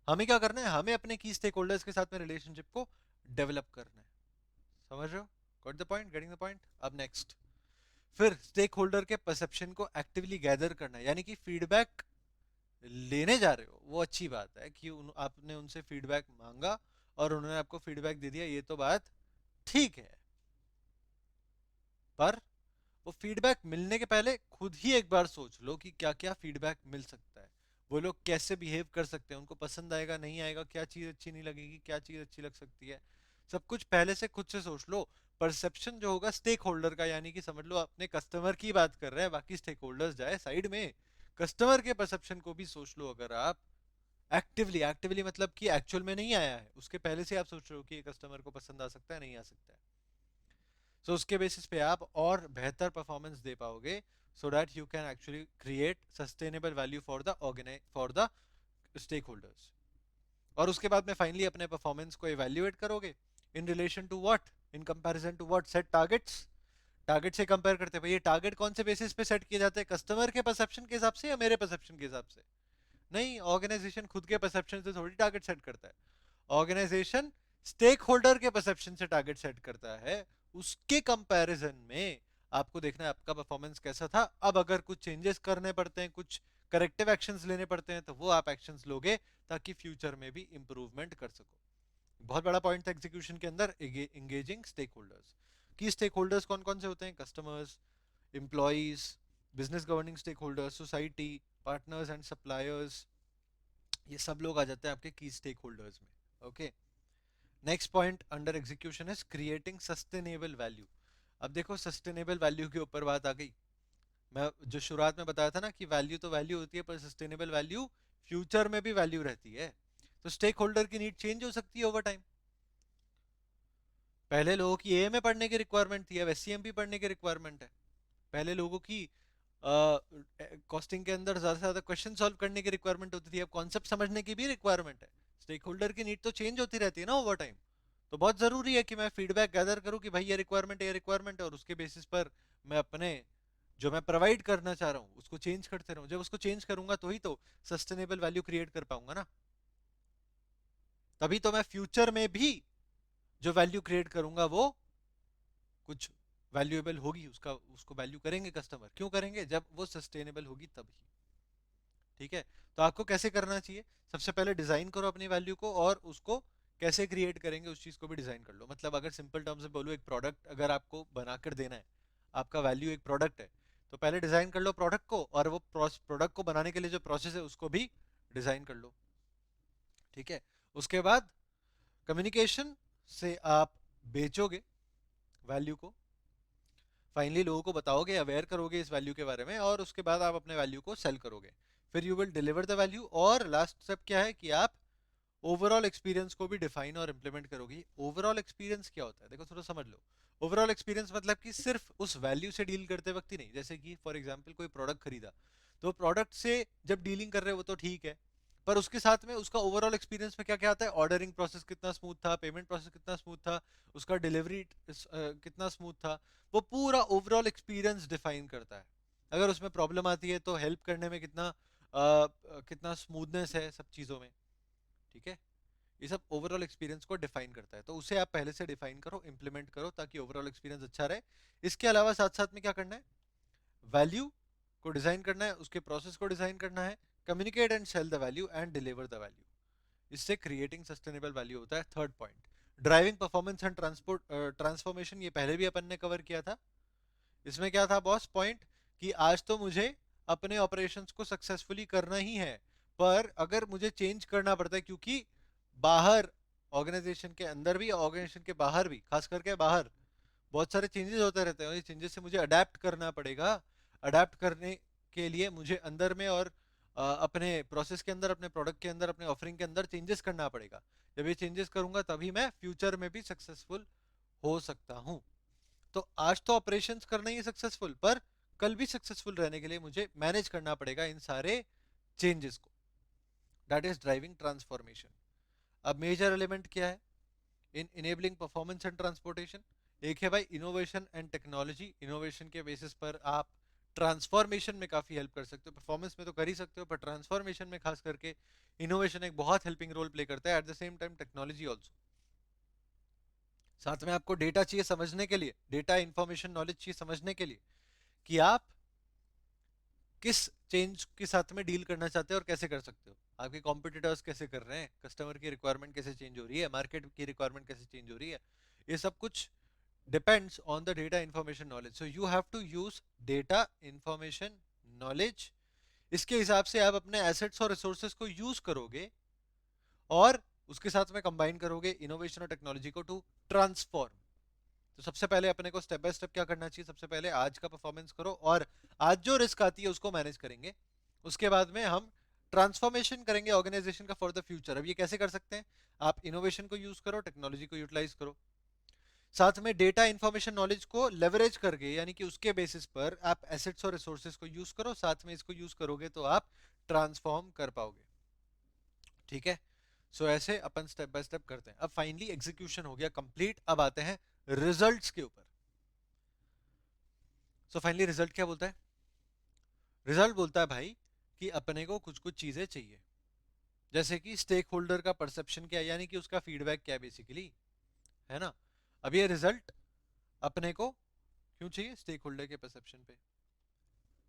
हमें क्या करना है, हमें अपने की स्टेक होल्डर्स के साथ में रिलेशनशिप को डेवलप करना है। समझ रहे हो? Got the point, getting the point? अब नेक्स्ट, फिर स्टेक होल्डर के परसेप्शन को एक्टिवली गैदर करना है, यानी कि फीडबैक लेने जा रहे हो, वो अच्छी बात है कि आपने उनसे फीडबैक मांगा और उन्होंने आपको फीडबैक दे दिया, ये तो बात ठीक है, पर वो फीडबैक मिलने के पहले खुद ही एक बार सोच लो कि क्या क्या फीडबैक मिल सकता है, वो लोग कैसे बिहेव कर सकते हैं, उनको पसंद आएगा नहीं आएगा, क्या चीज़ अच्छी नहीं लगेगी, क्या चीज़ अच्छी लग सकती है, सब कुछ पहले से खुद से सोच लो। परसेप्शन जो होगा स्टेक होल्डर का, यानी कि समझ लो अपने कस्टमर की बात कर रहे हैं, बाकी स्टेक होल्डर्स जाए साइड में, कस्टमर के परसेप्शन को भी सोच लो। अगर आप एक्टिवली, एक्टिवली मतलब कि एक्चुअल में नहीं आया है, उसके पहले से आप सोच रहे हो कि ये कस्टमर को पसंद आ सकता है नहीं आ सकता है, सो उसके बेसिस पे आप और बेहतर परफॉर्मेंस दे पाओगे, so that you can actually create sustainable value for the stake holders. और उसके बाद में फाइनली अपने परफॉर्मेंस को इवेल्युएट करोगे in relation to what, in comparison to what, set targets. Target से कंपेयर करते हैं भाई, ये टारगेट कौन से बेसिस पे सेट किए जाते हैं, कस्टमर के परसेप्शन के हिसाब से या मेरे परसेप्शन के हिसाब से? नहीं, ऑर्गेनाइजेशन खुद के परसेप्शन से थोड़ी टारगेट सेट करता है, ऑर्गेनाइजेशन स्टेक होल्डर के परसेप्शन से टारगेट सेट करता है। उसके कंपैरिजन में आपको देखना है आपका परफॉर्मेंस कैसा था, अब अगर कुछ चेंजेस करने पड़ते हैं, कुछ करेक्टिव एक्शंस लेने पड़ते हैं, तो वो आप एक्शंस लोगे ताकि फ्यूचर में भी इंप्रूवमेंट कर सको। बहुत बड़ा पॉइंट था एग्जीक्यूशन के अंदर, engaging stake holders. Key stake holders कौन कौन से होते हैं? Customers, employees, business governing stake holders, society, partners and suppliers, ये सब लोग आ जाते हैं आपके की स्टेक होल्डर्स में। Okay, next point under execution is creating sustainable value. अब देखो सस्टेनेबल वैल्यू के ऊपर बात आ गई। मैं जो शुरुआत में बताया था ना कि वैल्यू तो वैल्यू होती है, पर सस्टेनेबल वैल्यू फ्यूचर में भी वैल्यू रहती है। तो स्टेक होल्डर की नीड चेंज हो सकती है ओवर टाइम। पहले लोगों की ए में पढ़ने की रिक्वायरमेंट थी, अब एससीएमपी पढ़ने की रिक्वायरमेंट है। पहले लोगों की कॉस्टिंग के अंदर ज्यादा से ज्यादा क्वेश्चन सॉल्व करने की रिक्वायरमेंट होती थी, अब कॉन्सेप्ट समझने की भी रिक्वायरमेंट है। स्टेक होल्डर की नीड तो चेंज होती रहती है ना ओवर टाइम। तो बहुत जरूरी है कि मैं फीडबैक गैदर करूं कि भाई ये रिक्वायरमेंट है, ये रिक्वायरमेंट है, और उसके बेसिस पर मैं अपने जो मैं प्रोवाइड करना चाह रहा हूँ उसको चेंज करते रहूं। जब उसको चेंज करूंगा तो ही तो सस्टेनेबल वैल्यू क्रिएट कर पाऊंगा ना। तभी तो मैं फ्यूचर में भी जो वैल्यू क्रिएट करूंगा वो कुछ वैल्यूएबल होगी, उसका उसको वैल्यू करेंगे कस्टमर। क्यों करेंगे? जब वो सस्टेनेबल होगी तभी। ठीक है, तो आपको कैसे करना चाहिए? सबसे पहले डिजाइन करो अपनी वैल्यू को, और उसको कैसे क्रिएट करेंगे उस चीज को भी डिजाइन कर लो। मतलब अगर सिंपल टर्म्स में बोलूं, एक प्रोडक्ट अगर आपको बनाकर देना है, आपका वैल्यू एक प्रोडक्ट है, तो पहले डिजाइन कर लो प्रोडक्ट को, और वो प्रोडक्ट को बनाने के लिए जो प्रोसेस है उसको भी डिजाइन कर लो। ठीक है, उसके बाद कम्युनिकेशन से आप बेचोगे वैल्यू को, फाइनली लोगों को बताओगे, अवेयर करोगे इस वैल्यू के बारे में, और उसके बाद आप अपने वैल्यू को सेल करोगे। फिर you will deliver the value, और लास्ट स्टेप क्या है कि आप ओवरऑल एक्सपीरियंस को भी डिफाइन और इंप्लीमेंट करोगे। ओवरऑल एक्सपीरियंस क्या होता है? देखो थोड़ा समझ लो। ओवरऑल एक्सपीरियंस मतलब कि सिर्फ उस वैल्यू से डील करते वक्त ही नहीं। जैसे कि फॉर एग्जांपल कोई प्रोडक्ट खरीदा, तो प्रोडक्ट से जब डीलिंग कर रहे हो वो तो ठीक है, पर उसके साथ में उसका ओवरऑल एक्सपीरियंस में क्या क्या आता है? ऑर्डरिंग प्रोसेस कितना स्मूथ था, पेमेंट प्रोसेस कितना स्मूथ था, उसका डिलीवरी कितना स्मूथ था, वो पूरा ओवरऑल एक्सपीरियंस डिफाइन करता है। अगर उसमें प्रॉब्लम आती है तो हेल्प करने में कितना स्मूथनेस है सब चीज़ों में। ठीक है, ये सब ओवरऑल एक्सपीरियंस को डिफाइन करता है, तो उसे आप पहले से डिफाइन करो, इंप्लीमेंट करो, ताकि ओवरऑल एक्सपीरियंस अच्छा रहे। इसके अलावा साथ साथ में क्या करना है? वैल्यू को डिजाइन करना है, उसके प्रोसेस को डिजाइन करना है, communicate and sell the value and deliver the value. इससे क्रिएटिंग सस्टेनेबल वैल्यू होता है। Third point, driving performance and transport transformation, ये पहले भी अपन ने कवर किया था। इसमें क्या था बॉस पॉइंट? कि आज तो मुझे अपने ऑपरेशंस को सक्सेसफुली करना ही है, पर अगर मुझे चेंज करना पड़ता है, क्योंकि बाहर ऑर्गेनाइजेशन के अंदर भी, ऑर्गेनाइजेशन के बाहर भी, खास करके बाहर बहुत सारे चेंजेस होते रहते हैं, और ये चेंजेस से मुझे अडेप्ट करना पड़ेगा। अडेप्ट करने के लिए मुझे अंदर में और अपने प्रोसेस के अंदर, अपने प्रोडक्ट के अंदर, अपने ऑफरिंग के अंदर चेंजेस करना पड़ेगा। जब ये चेंजेस करूंगा तभी मैं फ्यूचर में भी सक्सेसफुल हो सकता हूं। तो आज तो ऑपरेशंस करना ही सक्सेसफुल, पर कल भी सक्सेसफुल रहने के लिए मुझे मैनेज करना पड़ेगा इन सारे चेंजेस को। That is driving transformation. अब मेजर एलिमेंट क्या है इन इनेबलिंग परफॉर्मेंस एंड ट्रांसपोर्टेशन? एक है भाई इनोवेशन एंड टेक्नोलॉजी। इनोवेशन के बेसिस पर आप ट्रांसफॉर्मेशन में काफी हेल्प कर सकते हो। परफॉर्मेंस में तो कर ही सकते हो, पर ट्रांसफॉर्मेशन में खास करके इनोवेशन एक बहुत हेल्पिंग रोल प्ले करता है। At the same time technology also. साथ में आपको डेटा चाहिए समझने के लिए, डेटा इंफॉर्मेशन नॉलेज चाहिए समझने के लिए कि आप किस चेंज के साथ में डील करना चाहते हो और कैसे कर सकते हो। आपके कॉम्पिटिटर्स कैसे कर रहे हैं, कस्टमर की रिक्वायरमेंट कैसे चेंज हो रही है, मार्केट की रिक्वायरमेंट कैसे चेंज हो रही है, ये सब कुछ depends on the data information knowledge. So you have to use data information knowledge. इसके हिसाब से आप अपने एसेट्स और रिसोर्सेज को यूज करोगे, और उसके साथ में कंबाइन करोगे इनोवेशन और टेक्नोलॉजी को टू ट्रांसफॉर्म। तो सबसे पहले अपने को स्टेप बाय स्टेप क्या करना चाहिए? सबसे पहले आज का परफॉर्मेंस करो, और आज जो रिस्क आती है उसको मैनेज करेंगे। उसके बाद में हम ट्रांसफॉर्मेशन करेंगे ऑर्गेनाइजेशन का फॉर द फ्यूचर। अब ये कैसे कर सकते हैं? आप इनोवेशन को यूज करो, टेक्नोलॉजी को यूटिलाइज करो, साथ में डेटा इंफॉर्मेशन नॉलेज को लेवरेज करके, यानी कि उसके बेसिस पर आप एसेट्स और रिसोर्सेज को यूज करो। साथ में इसको यूज करोगे तो आप ट्रांसफॉर्म कर पाओगे। ठीक है, सो ऐसे अपन स्टेप बाय स्टेप करते हैं। अब फाइनली एग्जीक्यूशन हो गया कंप्लीट, अब आते हैं रिजल्ट्स के ऊपर। सो फाइनली रिजल्ट क्या बोलता है? रिजल्ट बोलता है भाई कि अपने को कुछ कुछ चीजें चाहिए, जैसे कि स्टेक होल्डर का परसेप्शन क्या है, यानी कि उसका फीडबैक क्या है बेसिकली, है ना। अब ये रिजल्ट अपने को क्यों चाहिए? स्टेक होल्डर के परसेप्शन पे,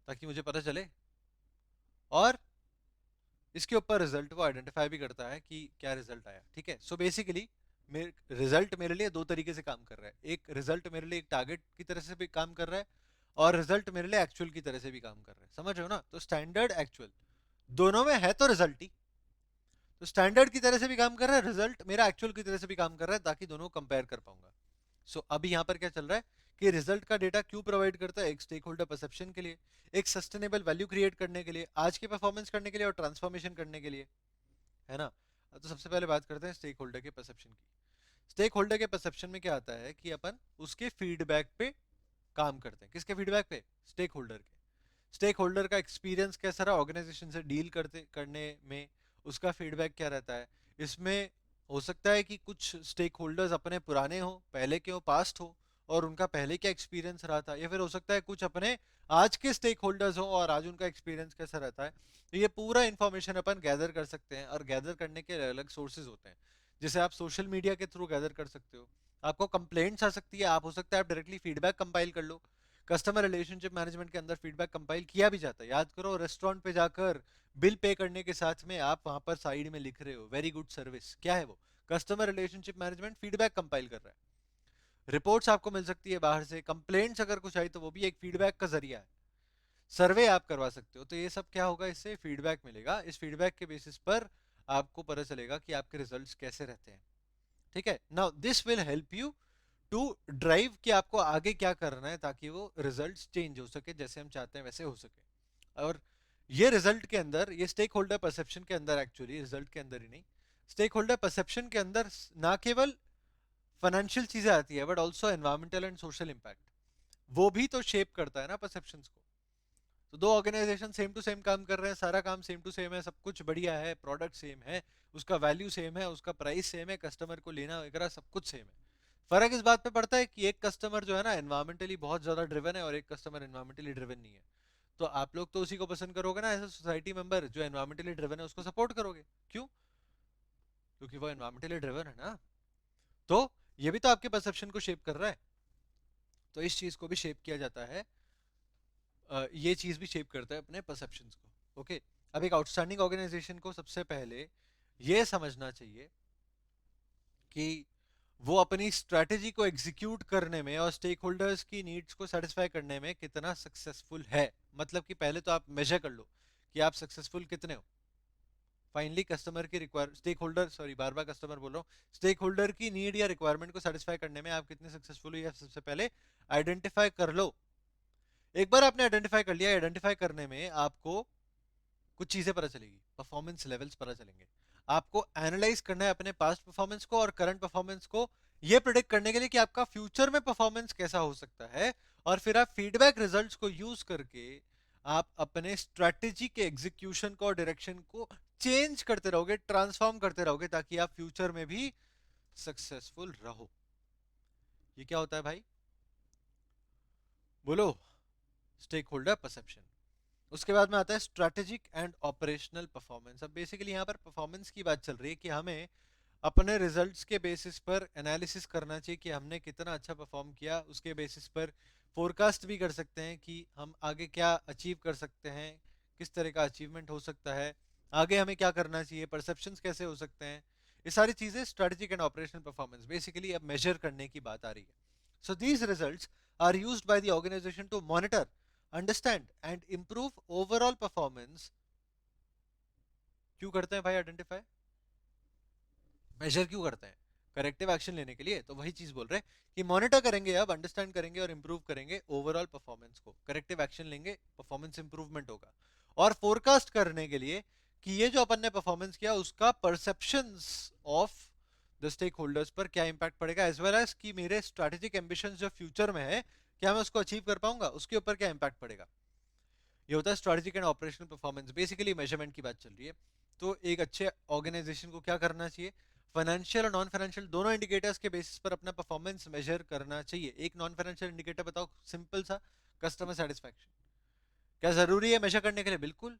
ताकि मुझे पता चले, और इसके ऊपर रिजल्ट वो आइडेंटिफाई भी करता है कि क्या रिजल्ट आया। ठीक है, सो बेसिकली रिजल्ट मेरे लिए दो तरीके से काम कर रहा है। एक रिजल्ट मेरे लिए एक टारगेट की तरह से भी काम कर रहा है, और रिजल्ट मेरे लिए एक्चुअल की तरह से भी काम कर रहा है। समझ रहे हो ना? तो स्टैंडर्ड एक्चुअल दोनों में है तो रिजल्ट ही। तो स्टैंडर्ड की तरह से भी काम कर रहा है, रिजल्ट मेरा एक्चुअल की तरह से भी काम कर रहा है, ताकि दोनों कंपेयर कर पाऊंगा। सो अभी यहाँ पर क्या चल रहा है कि रिजल्ट का डेटा क्यों प्रोवाइड करता है? एक स्टेक होल्डर परसेप्शन के लिए, एक सस्टेनेबल वैल्यू क्रिएट करने के लिए, आज के परफॉर्मेंस करने के लिए, और ट्रांसफॉर्मेशन करने के लिए, है ना। तो सबसे पहले बात करते हैं स्टेक होल्डर के परसेप्शन की। स्टेक होल्डर के परसेप्शन में क्या आता है कि अपन उसके फीडबैक पे काम करते हैं। किसके फीडबैक पे? स्टेक होल्डर के। स्टेक होल्डर का एक्सपीरियंस कैसा रहा ऑर्गेनाइजेशन से डील करने में, उसका फीडबैक क्या रहता है। इसमें हो सकता है कि कुछ स्टेक होल्डर्स अपने पुराने हो, पहले के हो, पास्ट हो, और उनका पहले क्या एक्सपीरियंस रहा था, या फिर हो सकता है कुछ अपने आज के स्टेक होल्डर्स हो और आज उनका एक्सपीरियंस कैसा रहता है। तो ये पूरा इन्फॉर्मेशन अपन गैदर कर सकते हैं, और गैदर करने के अलग अलग सोर्सेज होते हैं, जैसे आप सोशल मीडिया के थ्रू गैदर कर सकते हो। आपको कंप्लेंट्स आ सकती है, आप हो सकता है आप डायरेक्टली फीडबैक कंपाइल कर लो। कस्टमर रिलेशनशिप मैनेजमेंट के अंदर फीडबैक कंपाइल किया भी जाता है। याद करो, रेस्टोरेंट पे जाकर बिल पे करने के साथ में आप वहां पर साइड में लिख रहे हो वेरी गुड सर्विस, क्या है वो? Customer relationship management feedback compile कर रहा है। रिपोर्ट्स आपको मिल सकती है बाहर से, कंप्लेंट्स अगर कुछ आई तो वो भी एक फीडबैक का जरिया है। सर्वे आप करवा सकते हो, तो ये सब क्या होगा, इससे फीडबैक मिलेगा। इस फीडबैक के बेसिस पर आपको पता चलेगा कि आपके रिजल्ट्स कैसे रहते हैं। ठीक है, now this will help you to drive कि आपको आगे क्या करना है, ताकि वो रिजल्ट्स चेंज हो सके, जैसे हम चाहते हैं वैसे हो सके। और ये रिजल्ट के अंदर, ये स्टेक होल्डर परसेप्शन के अंदर, एक्चुअली रिजल्ट के अंदर ही नहीं, स्टेक होल्डर परसेप्शन के अंदर ना केवल फाइनेंशियल चीजें आती है, but also environmental and social impact, वो भी तो शेप करता है ना परसेप्शंस को। तो दो ऑर्गेनाइजेशन सेम टू सेम काम कर रहे हैं, सारा काम सेम टू सेम है, सब कुछ बढ़िया है, प्रोडक्ट सेम है, उसका वैल्यू सेम है, उसका प्राइस सेम है, कस्टमर को लेना वगैरह सब कुछ सेम है। फर्क इस बात पे पड़ता है कि एक कस्टमर जो है ना एनवायरमेंटली बहुत ज्यादा ड्रिवन है, और एक कस्टमर एनवायरमेंटली ड्रिवन नहीं है। तो आप लोग तो उसी को पसंद करोगे ना, एज ए सोसाइटी मेंबर जो एनवायरमेंटली ड्रिवन है उसको सपोर्ट करोगे। क्यों? क्योंकि वो एनवायरमेंटली ड्रिवन है ना। तो ये भी तो आपके परसेप्शन को शेप कर रहा है। तो इस चीज को भी शेप किया जाता है, ये चीज भी शेप करता है अपने परसेप्शंस को। ओके, अब एक आउटस्टैंडिंग ऑर्गेनाइजेशन को सबसे पहले ये समझना चाहिए कि वो अपनी स्ट्रैटेजी को एग्जीक्यूट करने में और स्टेक होल्डर्स की नीड्स को सेटिस्फाई करने में कितना सक्सेसफुल है। मतलब कि पहले तो आप मेजर कर लो कि आप सक्सेसफुल कितने हो। फाइनली कस्टमर की रिक्वायर स्टेक होल्डर, सॉरी बार बार कस्टमर बोल रहा हूँ, स्टेक होल्डर की नीड या रिक्वायरमेंट को सेटिस्फाई करने में आप कितने सक्सेसफुल हो, या सबसे पहले आइडेंटिफाई कर लो। एक बार आपने आइडेंटिफाई कर लिया, आइडेंटिफाई करने में आपको कुछ चीजें पता चलेगी, परफॉर्मेंस लेवल्स पता चलेंगे। आपको एनालाइज करना है अपने पास्ट परफॉर्मेंस को और करंट परफॉर्मेंस को, ये प्रिडिक्ट करने के लिए कि आपका फ्यूचर में परफॉर्मेंस कैसा हो सकता है। और फिर आप फीडबैक रिजल्ट्स को यूज करके आप अपने स्ट्रेटेजी के एग्जीक्यूशन को और डायरेक्शन को चेंज करते रहोगे, ट्रांसफॉर्म करते रहोगे, ताकि आप फ्यूचर में भी सक्सेसफुल रहो। ये क्या होता है भाई, बोलो? Stake holder perception. उसके बाद में आता है स्ट्रैटेजिक एंड ऑपरेशनल परफॉर्मेंस। अब बेसिकली यहाँ पर परफॉर्मेंस की बात चल रही है कि हमें अपने रिजल्ट्स के बेसिस पर एनालिसिस करना चाहिए कि हमने कितना अच्छा परफॉर्म किया। उसके बेसिस पर फोरकास्ट भी कर सकते हैं कि हम आगे क्या अचीव कर सकते हैं, किस तरह का अचीवमेंट हो सकता है, आगे हमें क्या करना चाहिए, परसेप्शंस कैसे हो सकते हैं। ये सारी चीजें strategic and operational performance basically अब मेजर करने की बात आ रही है। So these results are used by the organization to monitor, understand and improve overall performance. क्यों करते हैं भाई आइडेंटिफाई, मेजर क्यों करते हैं? करेक्टिव एक्शन लेने के लिए। तो वही चीज बोल रहे हैं कि मॉनिटर करेंगे, अब अंडरस्टैंड करेंगे और इंप्रूव करेंगे ओवरऑल परफॉर्मेंस को, करेक्टिव एक्शन लेंगे, परफॉर्मेंस इंप्रूवमेंट होगा। और फोरकास्ट करने के लिए कि ये जो अपन ने परफॉर्मेंस किया उसका perceptions of the stake holders पर क्या इंपैक्ट पड़ेगा, एज वेल एज कि मेरे स्ट्रैटेजिक एम्बिशंस जो फ्यूचर में है क्या मैं उसको अचीव कर पाऊंगा, उसके ऊपर क्या इंपैक्ट पड़ेगा। ये होता है strategic and operational performance, basically measurement की बात चल रही है। तो एक अच्छे ऑर्गेनाइजेशन को क्या करना चाहिए, फाइनेंशियल और नॉन फाइनेंशियल दोनों इंडिकेटर्स के बेसिस पर अपना परफॉर्मेंस मेजर करना चाहिए। एक नॉन फाइनेंशियल इंडिकेटर बताओ, सिंपल सा, कस्टमर सेटिस्फैक्शन। क्या जरूरी है मेजर करने के लिए? बिल्कुल।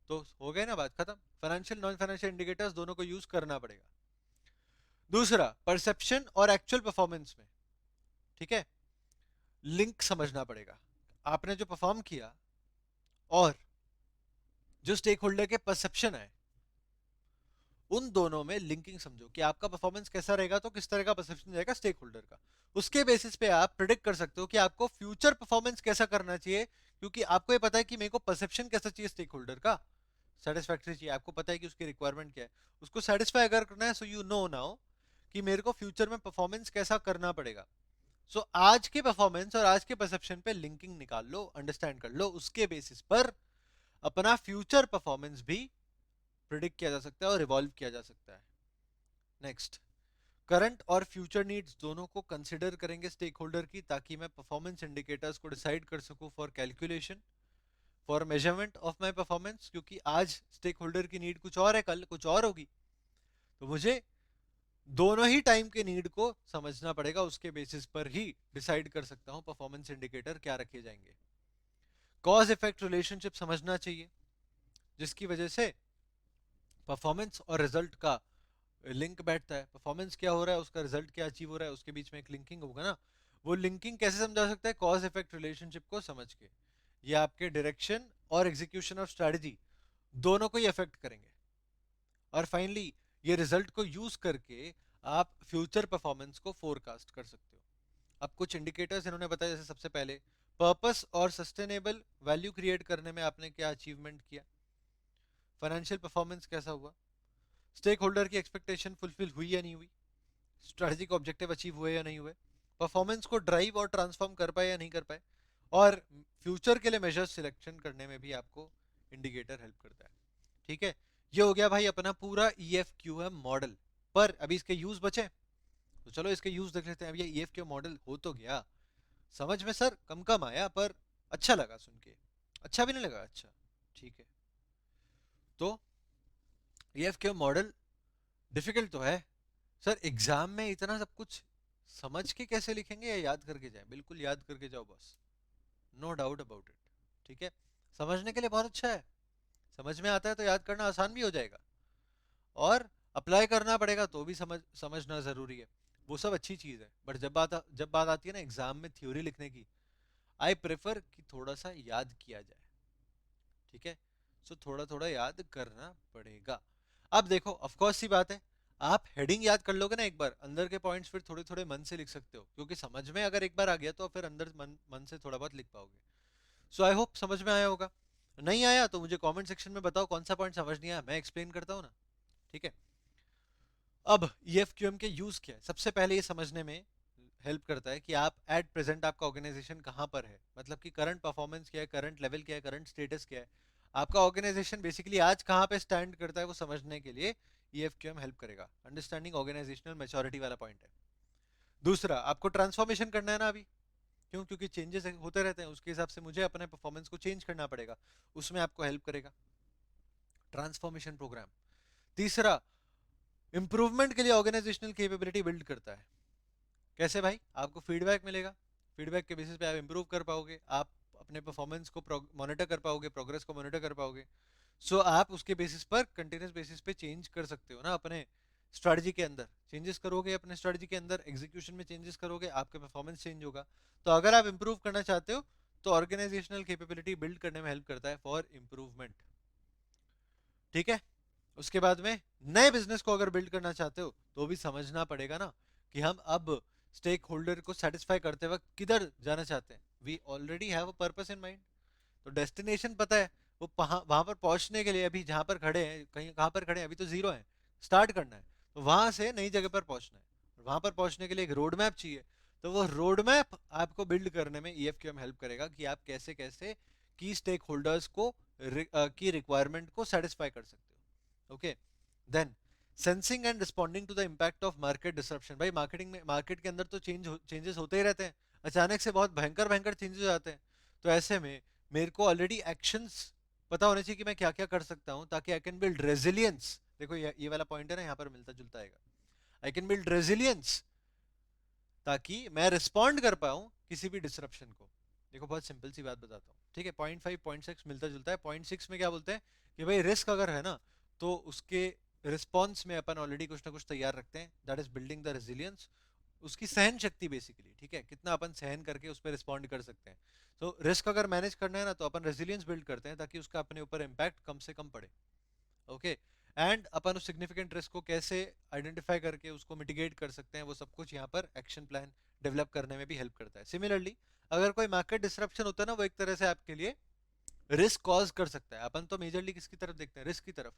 तो हो गया ना, बात खत्म। फाइनेंशियल नॉन फाइनेंशियल इंडिकेटर्स दोनों को यूज करना पड़ेगा। दूसरा, परसेप्शन और एक्चुअल परफॉर्मेंस में, ठीक है, लिंक समझना पड़ेगा। आपने जो परफॉर्म किया और जो स्टेक होल्डर के परसेप्शन है, उन दोनों में लिंकिंग समझो कि आपका परफॉर्मेंस कैसा रहेगा तो किस तरह का परसेप्शन रहेगा स्टेक होल्डर का। उसके बेसिस पे आप प्रिडिक्ट कर सकते हो कि आपको फ्यूचर परफॉर्मेंस कैसा करना चाहिए, क्योंकि आपको ये पता है कि मेरे को परसेप्शन कैसा चाहिए स्टेक होल्डर का, सेटिस्फैक्टरी चाहिए। आपको पता है कि उसकी रिक्वायरमेंट क्या है, उसको सेटिस्फाई अगर करना है, सो यू नो नाउ कि मेरे को फ्यूचर में परफॉर्मेंस कैसा करना पड़ेगा। सो आज के परफॉर्मेंस और आज के परसेप्शन पे लिंकिंग निकाल लो, अंडरस्टैंड कर लो, उसके बेसिस पर अपना फ्यूचर परफॉर्मेंस भी प्रिडिक्ट किया जा सकता है और इवॉल्व किया जा सकता है। नेक्स्ट, करंट और फ्यूचर नीड्स दोनों को कंसिडर करेंगे स्टेक होल्डर की, ताकि मैं परफॉर्मेंस इंडिकेटर्स को डिसाइड कर सकूं for calculation, for measurement of my performance. क्योंकि आज स्टेक होल्डर की नीड कुछ और है, कल कुछ और होगी। तो मुझे दोनों ही टाइम के नीड को समझना पड़ेगा, उसके बेसिस पर ही डिसाइड कर सकता हूं परफॉर्मेंस इंडिकेटर क्या रखे जाएंगे। कॉज इफेक्ट रिलेशनशिप समझना चाहिए, जिसकी वजह से परफॉर्मेंस और रिजल्ट का लिंक बैठता है। परफॉर्मेंस क्या हो रहा है, उसका रिजल्ट क्या अचीव हो रहा है, उसके बीच में एक लिंकिंग होगा ना। वो लिंकिंग कैसे समझा सकता है, कॉज इफेक्ट रिलेशनशिप को समझ के। ये आपके डायरेक्शन और एग्जीक्यूशन ऑफ स्ट्रेटजी दोनों को ही अफेक्ट करेंगे। और फाइनली ये रिजल्ट को यूज करके आप फ्यूचर परफॉर्मेंस को फोरकास्ट कर सकते हो। अब कुछ इंडिकेटर्स इन्होंने बताया, जैसे सबसे पहले पर्पस और सस्टेनेबल वैल्यू क्रिएट करने में आपने क्या अचीवमेंट किया, फाइनेंशियल परफॉर्मेंस कैसा हुआ, स्टेक होल्डर की एक्सपेक्टेशन फुलफिल हुई या नहीं हुई, स्ट्रेटेजिक ऑब्जेक्टिव अचीव हुए या नहीं हुए, परफॉर्मेंस को ड्राइव और ट्रांसफॉर्म कर पाए या नहीं कर पाए, और फ्यूचर के लिए मेजर्स सिलेक्शन करने में भी आपको इंडिकेटर हेल्प करता है। ठीक है, ये हो गया भाई अपना पूरा EFQM मॉडल। पर अभी इसके यूज बचे, तो चलो इसके यूज देख लेते हैं। अब ये EFQM मॉडल हो तो गया समझ में सर, कम कम आया पर अच्छा लगा सुन के। अच्छा भी नहीं लगा, अच्छा ठीक है। तो EFQM मॉडल डिफिकल्ट तो है सर, एग्जाम में इतना सब कुछ समझ के कैसे लिखेंगे या याद करके जाए? बिल्कुल याद करके जाओ बस, नो डाउट अबाउट इट। ठीक है, समझने के लिए बहुत अच्छा है, समझ में आता है तो याद करना आसान भी हो जाएगा, और अप्लाई करना पड़ेगा तो भी समझना जरूरी है। वो सब अच्छी चीज है, बट जब बात आती है ना एग्जाम में थ्योरी लिखने की, आई प्रेफर कि थोड़ा सा याद किया जाए। ठीक है, सो थोड़ा थोड़ा याद करना पड़ेगा। अब देखो ऑफ कोर्स सी बात है, आप हेडिंग याद कर लोगे ना एक बार, अंदर के पॉइंट्स फिर थोड़े थोड़े मन से लिख सकते हो, क्योंकि समझ में अगर एक बार आ गया तो फिर अंदर मन से थोड़ा बहुत लिख पाओगे। सो आई होप समझ में आया होगा। नहीं आया तो मुझे कमेंट सेक्शन में बताओ कौन सा पॉइंट समझ नहीं आया, मैं एक्सप्लेन करता हूँ ना। ठीक है, अब EFQM के यूज क्या है, सबसे पहले ये समझने में हेल्प करता है कि आप एट प्रेजेंट आपका ऑर्गेनाइजेशन कहाँ पर है, मतलब कि करंट परफॉर्मेंस क्या है, करंट लेवल क्या है, करंट स्टेटस क्या है, आपका ऑर्गेनाइजेशन बेसिकली आज कहाँ पे स्टैंड करता है, वो समझने के लिए EFQM हेल्प करेगा। अंडरस्टैंडिंग ऑर्गेनाइजेशनल मैच्योरिटी वाला पॉइंट है। दूसरा, आपको ट्रांसफॉर्मेशन करना है ना अभी, क्यों? क्योंकि चेंजेस होते रहते हैं, उसके हिसाब से मुझे अपने परफॉर्मेंस को चेंज करना पड़ेगा, उसमें आपको हेल्प करेगा ट्रांसफॉर्मेशन प्रोग्राम। तीसरा, इंप्रूवमेंट के लिए ऑर्गेनाइजेशनल कैपेबिलिटी बिल्ड करता है। कैसे भाई? आपको फीडबैक मिलेगा, फीडबैक के बेसिस पे आप इंप्रूव कर पाओगे, आप अपने परफॉर्मेंस को मॉनिटर कर पाओगे, प्रोग्रेस को मॉनिटर कर पाओगे। सो आप उसके बेसिस पर कंटिन्यूस बेसिस पे चेंज कर सकते हो ना अपने स्ट्रेटजी के अंदर, चेंजेस करोगे अपने स्ट्रेटजी के अंदर, एग्जीक्यूशन में चेंजेस करोगे, आपका परफॉर्मेंस चेंज होगा। तो अगर आप इंप्रूव करना चाहते हो तो ऑर्गेनाइजेशनल कैपेबिलिटी बिल्ड करने में हेल्प करता है फॉर इंप्रूवमेंट। ठीक है, उसके बाद में नए बिजनेस को अगर बिल्ड करना चाहते हो तो भी समझना पड़ेगा ना कि हम अब स्टेक होल्डर को सेटिस्फाई करते वक्त किधर जाना चाहते हैं। We already have a purpose in mind, तो डेस्टिनेशन पता है, वो वहां पर पहुंचने के लिए अभी जहां पर खड़े हैं, कहीं कहां पर खड़े हैं, अभी तो जीरो है, स्टार्ट करना है, तो वहां से नई जगह पर पहुंचना है। वहां पर पहुंचने के लिए एक रोड मैप चाहिए, तो वो रोड मैप आपको बिल्ड करने में EFQM हेल्प करेगा कि आप कैसे कैसे की स्टेक होल्डर्स को की रिक्वायरमेंट को सेटिस्फाई कर सकते हो। Okay, then sensing and responding to the impact of market disruption. भाई मार्केटिंग में, मार्केट के अंदर तो चेंजेस होते ही रहते हैं, अचानक से बहुत भयंकर भयंकर चेंजेस हो जाते हैं। तो ऐसे में मेरे को ऑलरेडी एक्शंस पता होने चाहिए कि मैं क्या क्या कर सकता हूं ताकि आई कैन बिल्ड रेजिलियंस। देखो ये वाला पॉइंट है ना, यहाँ पर मिलता जुलता आएगा। आई कैन बिल्ड रेजिलियंस ताकि मैं रिस्पॉन्ड कर पाऊं किसी भी डिसरप्शन को। देखो बहुत सिंपल सी बात बताता हूँ, ठीक है, .5 .6 मिलता जुलता है। .6 में क्या बोलते हैं कि भाई रिस्क अगर है ना तो उसके रिस्पॉन्स में अपन ऑलरेडी कुछ ना कुछ तैयार रखते हैं, that is building the resilience, उसकी सहन शक्ति बेसिकली। ठीक है, कितना अपन सहन करके उस पर रिस्पॉन्ड कर सकते हैं। तो रिस्क अगर मैनेज करना है ना तो अपन रेजिलियंस बिल्ड करते हैं ताकि उसका अपने ऊपर इम्पैक्ट कम से कम पड़े। ओके, एंड अपन उस सिग्निफिकेंट रिस्क को कैसे आइडेंटिफाई करके उसको मिटिगेट कर सकते हैं, वो सब कुछ यहाँ पर एक्शन प्लान डेवलप करने में भी हेल्प करता है। सिमिलरली अगर कोई मार्केट डिसरप्शन होता है ना, वो एक तरह से आपके लिए रिस्क कॉज कर सकता है। अपन तो मेजरली किसकी तरफ देखते हैं? रिस्क की तरफ।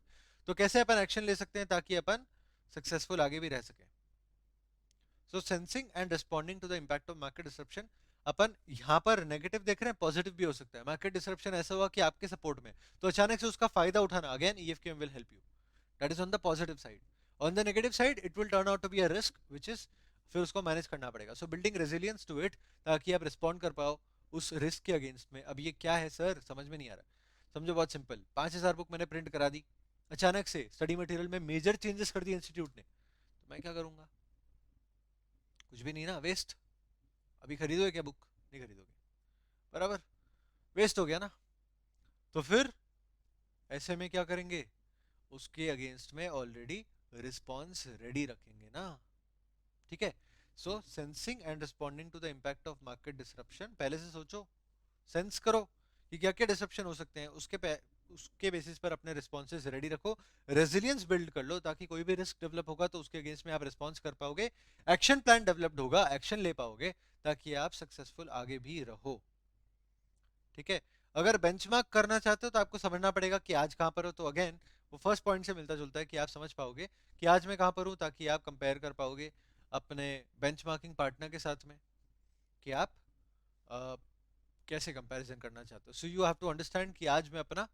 तो कैसे अपन एक्शन ले सकते हैं ताकि अपन सक्सेसफुल आगे भी रह सके? So sensing and responding to the impact of market disruption. अपन यहाँ पर नेगेटिव देख रहे हैं, पॉजिटिव भी हो सकता है। मार्केट डिसरप्शन ऐसा हुआ कि आपके सपोर्ट में, तो अचानक से उसका फायदा उठाना, again EFQM will help you, that is on the positive side. On the negative side it will turn out to be a risk which is, फिर उसको मैनेज करना पड़ेगा। So building resilience to it ताकि आप respond कर पाओ उस risk के अगेंस्ट में। अब ये क्या है सर, समझ में नहीं आ रहा? समझो बहुत सिंपल, 5,000 बुक मैंने प्रिंट करा दी, अचानक से स्टडी मटेरियल में मेजर चेंजेस कर दिए इंस्टीट्यूट ने, तो मैं क्या करूंगा? कुछ भी नहीं ना, वेस्ट। अभी खरीदोगे क्या बुक? नहीं खरीदोगे, बराबर, वेस्ट हो गया ना। तो फिर ऐसे में क्या करेंगे? उसके अगेंस्ट में ऑलरेडी रिस्पॉन्स रेडी रखेंगे ना। ठीक है। So sensing and responding to the impact of market disruption, पहले से सोचो, सेंस करो कि क्या क्या डिसरप्शन हो सकते हैं, उसके बेसिस पर अपने रिस्पॉन्सेज रेडी रखो, रेजिलियंस बिल्ड कर लो, ताकि कोई भी रिस्क डेवलप होगा तो उसके अगेंस्ट में आप रिस्पॉन्स कर पाओगे, एक्शन प्लान डेवलप्ड होगा, एक्शन ले पाओगे, ताकि आप सक्सेसफुल आगे भी रहो। ठीक है। अगर बेंचमार्क करना चाहते हो तो आपको समझना पड़ेगा कि आज कहां पर हो, तो अगेन वो फर्स्ट पॉइंट से मिलता जुलता है कि आप समझ पाओगे कि आज मैं कहां पर हूं, ताकि आप कंपेयर कर पाओगे अपने बेंचमार्किंग पार्टनर के साथ में कि आप अ, कैसे कंपैरिजन करना चाहते हो। So you have to understand कि आज मैं अपना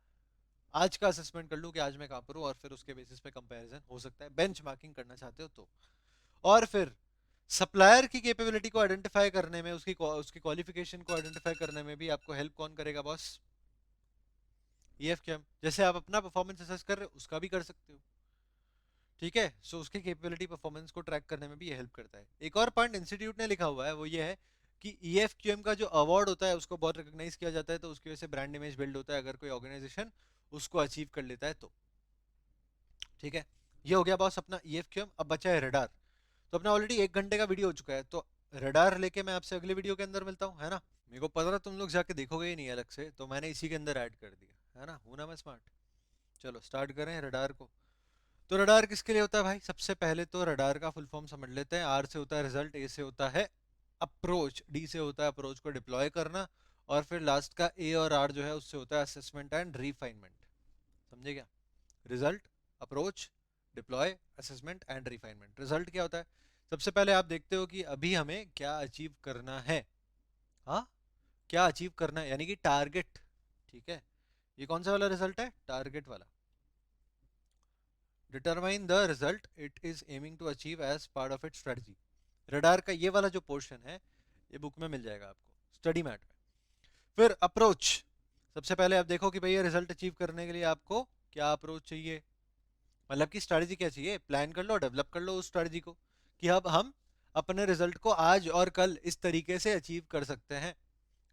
आज का असेसमेंट कर लूं कि आज मैं कहां पर हूं, और फिर उसके बेसिस पे कंपैरिजन हो सकता है, बेंचमार्किंग करना चाहते हो तो। और फिर सप्लायर की कैपेबिलिटी को आइडेंटिफाई करने में, उसकी क्वालिफिकेशन को आइडेंटिफाई करने में भी आपको हेल्प कौन करेगा बॉस? ईएफक्यूएम। जैसे आप अपना परफॉर्मेंस असेस कर रहे हो, उसका भी कर सकते हो। ठीक है। सो उसकी कैपेबिलिटी परफॉर्मेंस को ट्रैक करने में भी ये हेल्प करता है। एक और पॉइंट इंस्टीट्यूट ने लिखा हुआ है, वो ये है कि ईएफक्यूएम का जो अवार्ड होता है उसको बहुत रिकॉग्नाइज किया जाता है, तो उसकी वजह से ब्रांड इमेज बिल्ड होता है अगर कोई ऑर्गेनाइजेशन उसको अचीव कर लेता है तो। ठीक है। ये हो गया बॉस अपना ईएफक्यूएम। अब बचा है रडार। तो अपना ऑलरेडी 1 घंटे का वीडियो हो चुका है, तो रडार लेके मैं आपसे अगले वीडियो के अंदर मिलता हूँ, है ना? मेरे को पता था तुम लोग जाके देखोगे ही नहीं अलग से, तो मैंने इसी के अंदर ऐड कर दिया, है ना? हूं ना मैं स्मार्ट? चलो स्टार्ट करें रडार को। तो रडार किसके लिए होता है भाई? सबसे पहले तो रडार का फुल फॉर्म समझ लेते हैं। आर से होता है रिजल्ट, ए से होता है अप्रोच, डी से होता है अप्रोच को डिप्लॉय करना, और फिर लास्ट का ए और आर जो है उससे होता है असेसमेंट एंड रिफाइनमेंट। समझे क्या? Result, approach, deploy, assessment and refinement. Result क्या होता है? सबसे पहले आप देखते हो कि अभी हमें क्या अचीव करना है। हाँ, क्या अचीव करना है, यानी कि टारगेट। ठीक है। ये कौन सा वाला रिजल्ट है? टारगेट वाला। Determine the result it is aiming to achieve as part of it strategy. Radar का ये वाला जो पोर्शन है, ये बुक में मिल जाएगा आपको, स्टडी मैट में। फिर अप्रोच। सबसे पहले आप देखो कि भैया रिजल्ट अचीव करने के लिए आपको क्या अप्रोच चाहिए, मतलब कि स्ट्रेटजी क्या चाहिए, प्लान कर लो, डेवलप कर लो उस स्ट्रेटजी को, कि अब हम अपने रिजल्ट को आज और कल इस तरीके से अचीव कर सकते हैं।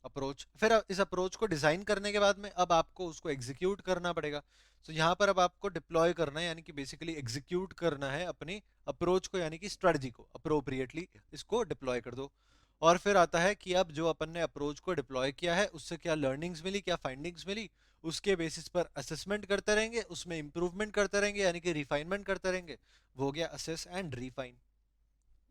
अप्रोच। फिर इस अप्रोच को डिजाइन करने के बाद में अब आपको उसको एग्जीक्यूट करना पड़ेगा। तो यहाँ पर अब आपको डिप्लॉय करना है, यानी कि बेसिकली एग्जीक्यूट करना है अपनी अप्रोच को, यानी कि स्ट्रेटजी को अप्रोप्रिएटली इसको डिप्लॉय कर दो। और फिर आता है कि अब जो अपन ने अप्रोच को डिप्लॉय किया है उससे क्या लर्निंग्स मिली, क्या फाइंडिंग्स मिली, उसके बेसिस पर असेसमेंट करते रहेंगे, उसमें इंप्रूवमेंट करते रहेंगे, यानी कि रिफाइनमेंट करते रहेंगे। वो हो गया असेस एंड रिफाइन।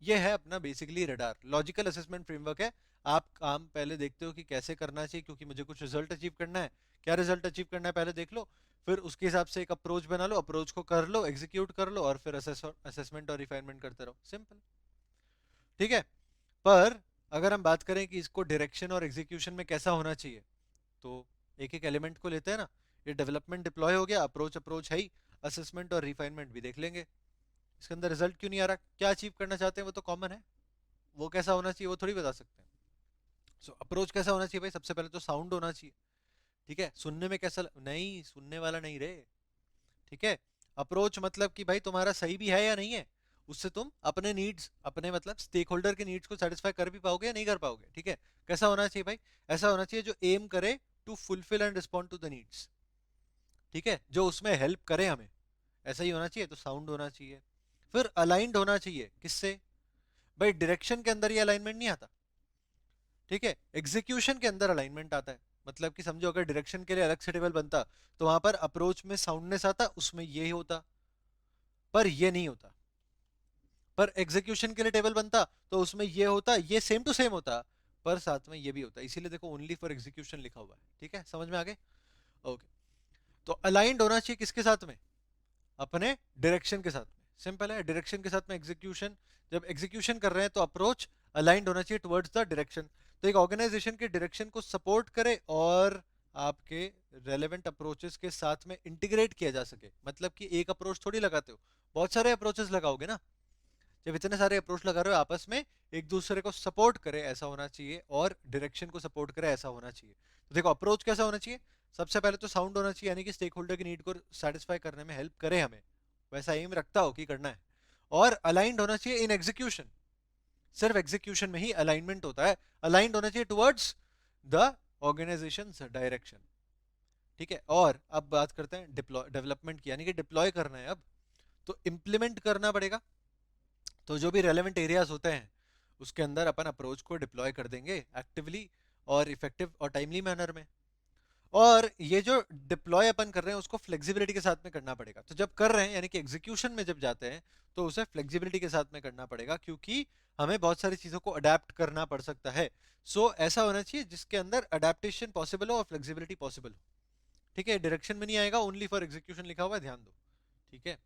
ये है अपना basically radar, logical assessment framework है। आप काम पहले देखते हो कि कैसे करना चाहिए, क्योंकि मुझे कुछ रिजल्ट अचीव करना है, क्या रिजल्ट अचीव करना है पहले देख लो, फिर उसके हिसाब से एक अप्रोच बना लो, अप्रोच को कर लो, एग्जीक्यूट कर लो, और फिर असेसमेंट और रिफाइनमेंट करते रहो, सिंपल। ठीक है। पर अगर हम बात करें कि इसको डायरेक्शन और एग्जीक्यूशन में कैसा होना चाहिए, तो एक एक एलिमेंट को लेते हैं ना। ये डेवलपमेंट डिप्लॉय हो गया, अप्रोच अप्रोच है ही, असेसमेंट और रिफाइनमेंट भी देख लेंगे। इसके अंदर रिजल्ट क्यों नहीं आ रहा, क्या अचीव करना चाहते हैं वो तो कॉमन है, वो कैसा होना चाहिए वो थोड़ी बता सकते हैं। सो अप्रोच कैसा होना चाहिए भाई? सबसे पहले तो साउंड होना चाहिए। ठीक है। सुनने में कैसा नहीं, सुनने वाला नहीं रे। ठीक है। अप्रोच मतलब कि भाई तुम्हारा सही भी है या नहीं है, उससे तुम अपने नीड्स, अपने मतलब स्टेक होल्डर के नीड्स को सेटिस्फाई कर भी पाओगे या नहीं कर पाओगे। ठीक है। कैसा होना चाहिए भाई? ऐसा होना चाहिए जो एम करे to fulfil and respond to the needs. ठीक है। जो उसमें हेल्प करे हमें, ऐसा ही होना चाहिए, तो साउंड होना चाहिए। फिर अलाइंड होना चाहिए किससे? भाई डायरेक्शन के अंदर ये अलाइनमेंट नहीं आता। ठीक है। एग्जीक्यूशन के अंदर अलाइनमेंट आता है। मतलब कि समझो अगर डायरेक्शन के लिए अलग से टेबल बनता, तो वहां पर अप्रोच में साउंडनेस आता, उसमें ये होता, पर ये नहीं होता। पर एग्जीक्यूशन के लिए टेबल बनता तो उसमें ये होता, ये सेम टू सेम होता, पर साथ में ये भी होता, इसीलिए देखो ओनली फॉर एग्जीक्यूशन लिखा हुआ है। ठीक है, समझ में आ गए? ओके। तो अलाइंड होना चाहिए किसके साथ में? अपने डायरेक्शन के साथ में। सिंपल है, डायरेक्शन के साथ में एग्जीक्यूशन। जब एग्जीक्यूशन कर रहे हैं तो अप्रोच अलाइंड होना चाहिए टुवर्ड्स द डायरेक्शन। तो एक ऑर्गेनाइजेशन के डायरेक्शन को सपोर्ट करे और आपके रेलेवेंट अप्रोचेस के साथ में इंटीग्रेट किया जा सके। मतलब कि एक अप्रोच थोड़ी लगाते हो, बहुत सारे अप्रोचेस लगाओगे ना। जब इतने सारे अप्रोच लगा रहे हो आपस में एक दूसरे को सपोर्ट करे ऐसा होना चाहिए, और डायरेक्शन को सपोर्ट करे ऐसा होना चाहिए। तो देखो अप्रोच कैसा होना चाहिए? सबसे पहले तो साउंड होना चाहिए, यानी कि स्टेक होल्डर की नीड को सेटिस्फाई करने में हेल्प करे हमें, वैसा एम रखता हो कि करना है। और अलाइंड होना चाहिए इन एग्जीक्यूशन। सिर्फ एग्जीक्यूशन में ही अलाइनमेंट होता है, अलाइंड होना चाहिए टुवर्ड्स द ऑर्गेनाइजेशन डायरेक्शन। ठीक है, और अब बात करते हैं डिप्लॉय डेवलपमेंट की, यानी कि डिप्लॉय करना है अब, तो इम्प्लीमेंट करना पड़ेगा। तो जो भी रेलेवेंट एरियाज होते हैं उसके अंदर अपन अप्रोच को डिप्लॉय कर देंगे एक्टिवली और इफेक्टिव और टाइमली मैनर में। और ये जो डिप्लॉय अपन कर रहे हैं उसको फ्लेक्सिबिलिटी के साथ में करना पड़ेगा। तो जब कर रहे हैं यानी कि एग्जीक्यूशन में जब जाते हैं तो उसे फ्लेक्सिबिलिटी के साथ में करना पड़ेगा, क्योंकि हमें बहुत सारी चीजों को अडेप्ट करना पड़ सकता है। सो ऐसा होना चाहिए जिसके अंदर अडेप्टेशन पॉसिबल हो और फ्लेक्सिबिलिटी पॉसिबल हो। ठीक है, डायरेक्शन में नहीं आएगा, ओनली फॉर एग्जीक्यूशन लिखा हुआ है, ध्यान दो। ठीक है,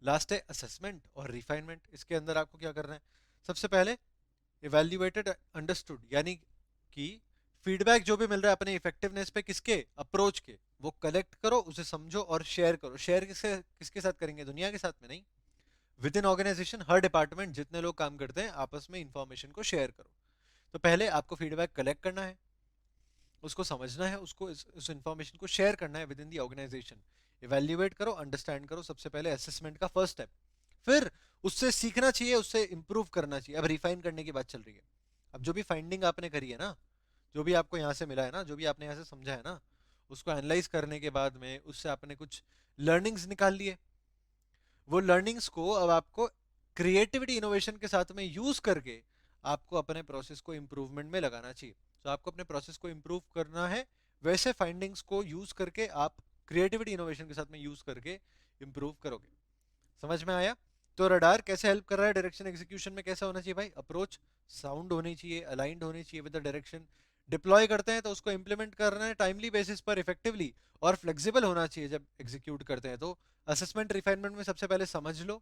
लास्ट है असेसमेंट और रिफाइनमेंट। इसके अंदर आपको क्या करना है, सबसे पहले इवेल्युएटेड अंडरस्टूड, यानी कि फीडबैक जो भी मिल रहा है अपने इफेक्टिवनेस पे किसके अप्रोच के, वो कलेक्ट करो, उसे समझो और शेयर करो। शेयर किसके किसके साथ करेंगे, दुनिया के साथ में नहीं, विद इन ऑर्गेनाइजेशन हर डिपार्टमेंट जितने लोग काम करते हैं आपस में इंफॉर्मेशन को शेयर करो। तो पहले आपको फीडबैक कलेक्ट करना है, उसको समझना है, उसको उस इन्फॉर्मेशन को शेयर करना है within the organization. Evaluate करो, अंडरस्टैंड करो, सबसे पहले असेसमेंट का फर्स्ट स्टेप। फिर उससे सीखना चाहिए, उससे इंप्रूव करना चाहिए। अब रिफाइन करने की बात चल रही है। अब जो भी फाइंडिंग आपने करी है ना, जो भी आपको यहाँ से मिला है ना, जो भी आपने यहाँ से समझा है ना, उसको एनालाइज करने के बाद में उससे आपने कुछ लर्निंग्स निकाल लिए। वो लर्निंग्स को अब आपको क्रिएटिविटी इनोवेशन के साथ में यूज करके आपको अपने प्रोसेस को इम्प्रूवमेंट में लगाना चाहिए। तो आपको अपने प्रोसेस को इम्प्रूव करना है, वैसे फाइंडिंग्स को यूज करके आप क्रिएटिविटी इनोवेशन के साथ में यूज करके इम्प्रूव करोगे। समझ में आया? तो रडार कैसे हेल्प कर रहा है डायरेक्शन एग्जीक्यूशन में, कैसा होना चाहिए भाई, अप्रोच साउंड होनी चाहिए, अलाइंड होनी चाहिए विद द डायरेक्शन। डिप्लॉय करते हैं तो उसको इंप्लीमेंट करना है टाइमली बेसिस पर इफेक्टिवली, और फ्लेक्सिबल होना चाहिए जब एग्जीक्यूट करते हैं। तो असेसमेंट रिफाइनमेंट में सबसे पहले समझ लो,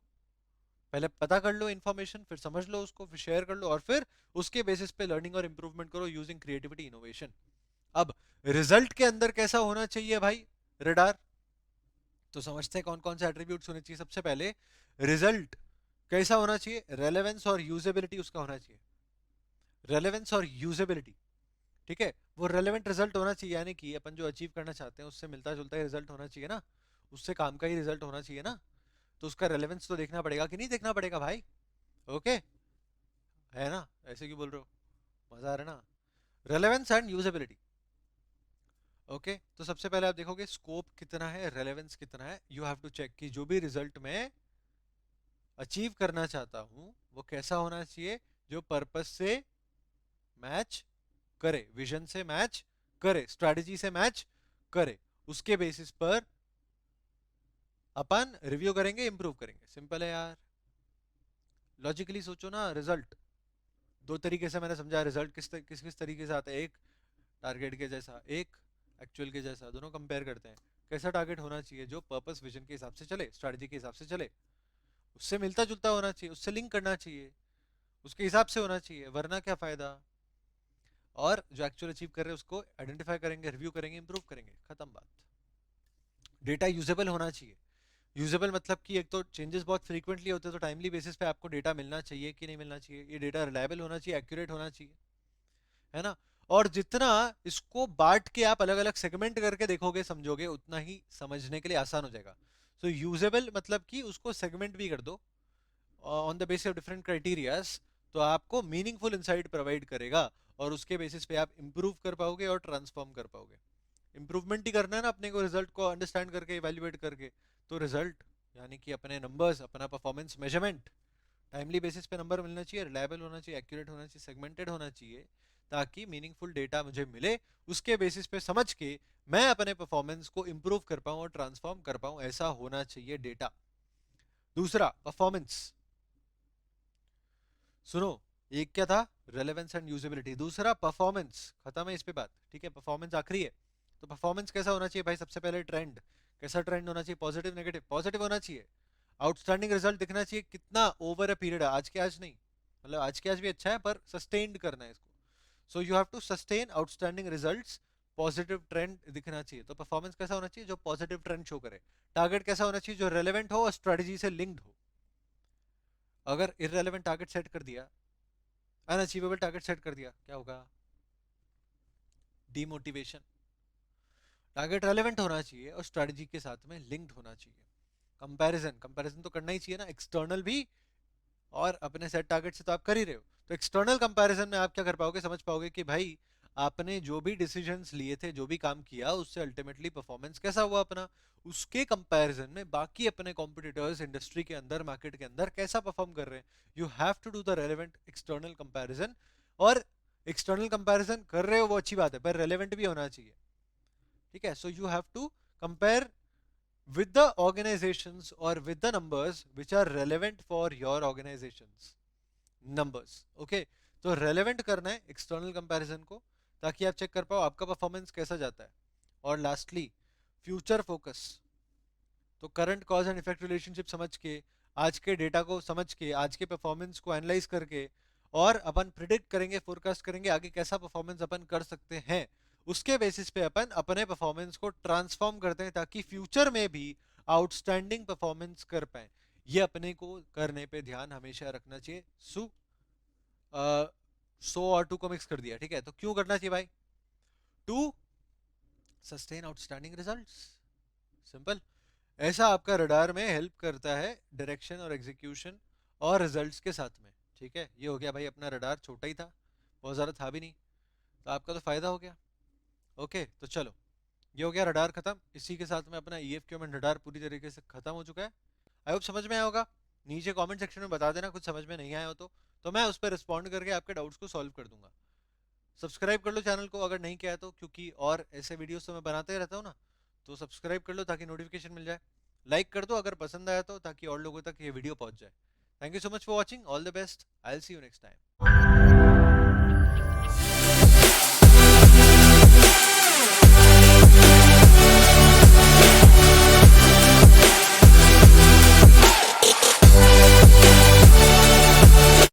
पहले पता कर लो इन्फॉर्मेशन, फिर समझ लो उसको, फिर शेयर कर लो, और फिर उसके बेसिस पे लर्निंग और इंप्रूवमेंट करो यूजिंग क्रिएटिविटी इनोवेशन। अब रिजल्ट के अंदर कैसा होना चाहिए भाई रडार, तो समझते हैं कौन कौन से एट्रीब्यूट्स होने चाहिए। सबसे पहले रिजल्ट कैसा होना चाहिए, रेलेवेंस और यूजेबिलिटी उसका होना चाहिए। रेलेवेंस और यूजेबिलिटी, ठीक है, वो रेलेवेंट रिजल्ट होना चाहिए, यानी कि अपन जो अचीव करना चाहते हैं उससे मिलता जुलता ही रिजल्ट होना चाहिए ना, उससे काम का ही रिजल्ट होना चाहिए ना। तो उसका रेलेवेंस तो देखना पड़ेगा कि नहीं देखना पड़ेगा भाई? ओके, है ना? ऐसे क्यों बोल रहे हो, मजा आ रहा है ना। Relevance and usability. ओके, तो सबसे पहले आप देखोगे स्कोप कितना है, रेलेवेंस कितना है। यू हैव टू चेक कि जो भी रिजल्ट मैं अचीव करना चाहता हूं वो कैसा होना चाहिए, जो पर्पस से मैच करे, विजन से मैच करे, स्ट्रेटजी से मैच करे। उसके बेसिस पर अपन रिव्यू करेंगे, इंप्रूव करेंगे। सिंपल है यार, लॉजिकली सोचो ना। रिजल्ट दो तरीके से मैंने समझा, रिजल्ट किस किस तरीके से आता है, एक टारगेट के जैसा, एक एक्चुअल के जैसा, दोनों कंपेयर करते हैं। कैसा टारगेट होना चाहिए, जो पर्पस विजन के हिसाब से चले, स्ट्रेटजी के हिसाब से चले, उससे मिलता जुलता होना चाहिए, उससे लिंक करना चाहिए, उसके हिसाब से होना चाहिए, वरना क्या फायदा। और जो एक्चुअल अचीव कर रहे हैं उसको आइडेंटिफाई करेंगे, रिव्यू करेंगे, इंप्रूव करेंगे, खत्म बात। डेटा यूजेबल होना चाहिए। यूजेबल मतलब कि एक तो चेंजेस बहुत फ्रीक्वेंटली होते हैं, तो टाइमली बेसिस पे आपको डेटा मिलना चाहिए कि नहीं मिलना चाहिए, ये डेटा रिलायबल होना चाहिए, एक्यूरेट होना चाहिए, है ना। और जितना इसको बांट के आप अलग अलग सेगमेंट करके देखोगे समझोगे, उतना ही समझने के लिए आसान हो जाएगा। सो यूजेबल मतलब कि उसको सेगमेंट भी कर दो on the basis of different criterias, तो आपको मीनिंगफुल इंसाइट प्रोवाइड करेगा, और उसके बेसिस पे आप इंप्रूव कर पाओगे और ट्रांसफॉर्म कर पाओगे। इंप्रूवमेंट ही करना है ना अपने को, रिजल्ट को अंडरस्टैंड करके इवेल्युएट करके। तो रिजल्ट यानी कि अपने नंबर्स, अपना परफॉर्मेंस मेजरमेंट, टाइमली बेसिस पे नंबर मिलना चाहिए, रिलायबल होना चाहिए, एक्यूरेट होना चाहिए, सेगमेंटेड होना चाहिए, ताकि मीनिंगफुल डेटा मुझे मिले, उसके बेसिस पे समझ के मैं अपने परफॉर्मेंस को इंप्रूव कर पाऊं और ट्रांसफॉर्म कर पाऊं, ऐसा होना चाहिए डेटा। दूसरा परफॉर्मेंस, सुनो, एक क्या था, रेलेवेंस एंड यूजेबिलिटी, दूसरा परफॉर्मेंस। खत्म है इस पे बात, ठीक है, परफॉर्मेंस आखिरी है। तो परफॉर्मेंस कैसा होना चाहिए भाई, सबसे पहले ट्रेंड, कैसा ट्रेंड होना चाहिए, पॉजिटिव नेगेटिव, पॉजिटिव होना चाहिए। आउटस्टैंडिंग रिजल्ट दिखना चाहिए, कितना ओवर अ पीरियड है, आज के आज नहीं, मतलब आज के आज भी अच्छा है पर सस्टेन्ड करना है इसको। So you have to sustain outstanding results, positive trend दिखना चाहिए। तो परफॉर्मेंस कैसा होना चाहिए, जो पॉजिटिव ट्रेंड शो करे। टारगेट कैसा होना चाहिए, जो रेलेवेंट हो और स्ट्रेटजी से लिंक्ड हो। अगर इररेलेवेंट टारगेट सेट कर दिया, अनअचीवेबल टारगेट सेट कर दिया, क्या होगा, डीमोटिवेशन। टारगेट रेलेवेंट होना चाहिए और स्ट्रेटजी के साथ में लिंक्ड होना चाहिए। कंपैरिजन, कंपैरिजन तो करना ही चाहिए ना, एक्सटर्नल भी और अपने सेट टारगेट से तो आप कर ही रहे हो। तो एक्सटर्नल कंपैरिजन में आप क्या कर पाओगे, समझ पाओगे कि भाई आपने जो भी डिसीजंस लिए थे, जो भी काम किया, उससे अल्टीमेटली परफॉर्मेंस कैसा हुआ अपना, उसके कंपैरिजन में बाकी अपने कॉम्पिटिटर्स इंडस्ट्री के अंदर, मार्केट के अंदर कैसा परफॉर्म कर रहे हैं। You have to do the relevant external comparison. और एक्सटर्नल कंपैरिजन कर रहे हो वो अच्छी बात है, पर रेलेवेंट भी होना चाहिए। ठीक है, so you have to compare with the organizations or with the numbers which are relevant for your organizations numbers. Okay, तो relevant करना है external comparison को, ताकि आप चेक कर पाओ आपका परफॉर्मेंस कैसा जाता है। और लास्टली फ्यूचर फोकस। तो current cause and effect relationship समझ के, आज के डेटा को समझ के, आज के परफॉर्मेंस को एनालाइज करके, और अपन प्रिडिक्ट करेंगे, फोरकास्ट करेंगे आगे कैसा परफॉर्मेंस अपन कर सकते हैं। उसके बेसिस पे अपन अपने परफॉर्मेंस को ट्रांसफॉर्म करते हैं, ताकि फ्यूचर में भी आउटस्टैंडिंग परफॉर्मेंस कर पाए। ये अपने को करने पे ध्यान हमेशा रखना चाहिए। सो और टू को मिक्स कर दिया, ठीक है, तो क्यों करना चाहिए भाई? To sustain outstanding results, simple. ऐसा आपका रडार में हेल्प करता है डायरेक्शन और एग्जीक्यूशन और रिजल्ट्स के साथ में। ठीक है, ये हो गया भाई अपना रडार, छोटा ही था, बहुत ज़्यादा था भी नहीं, तो आपका तो फायदा हो गया। ओके, तो चलो, ये हो गया रडार खत्म। इसी के साथ में अपना EFQM एंड रडार पूरी तरीके से खत्म हो चुका है। आई होप समझ में आया होगा। नीचे कमेंट सेक्शन में बता देना कुछ समझ में नहीं आया हो तो मैं उस पर रिस्पॉन्ड करके आपके डाउट्स को सॉल्व कर दूंगा। सब्सक्राइब कर लो चैनल को अगर नहीं किया है तो, क्योंकि और ऐसे वीडियोस तो मैं बनाते ही रहता हूँ ना, तो सब्सक्राइब कर लो ताकि नोटिफिकेशन मिल जाए। लाइक कर दो अगर पसंद आया तो, ताकि और लोगों तक ये वीडियो पहुंच जाए। Thank you so much for watching, all the best, I will see you next time.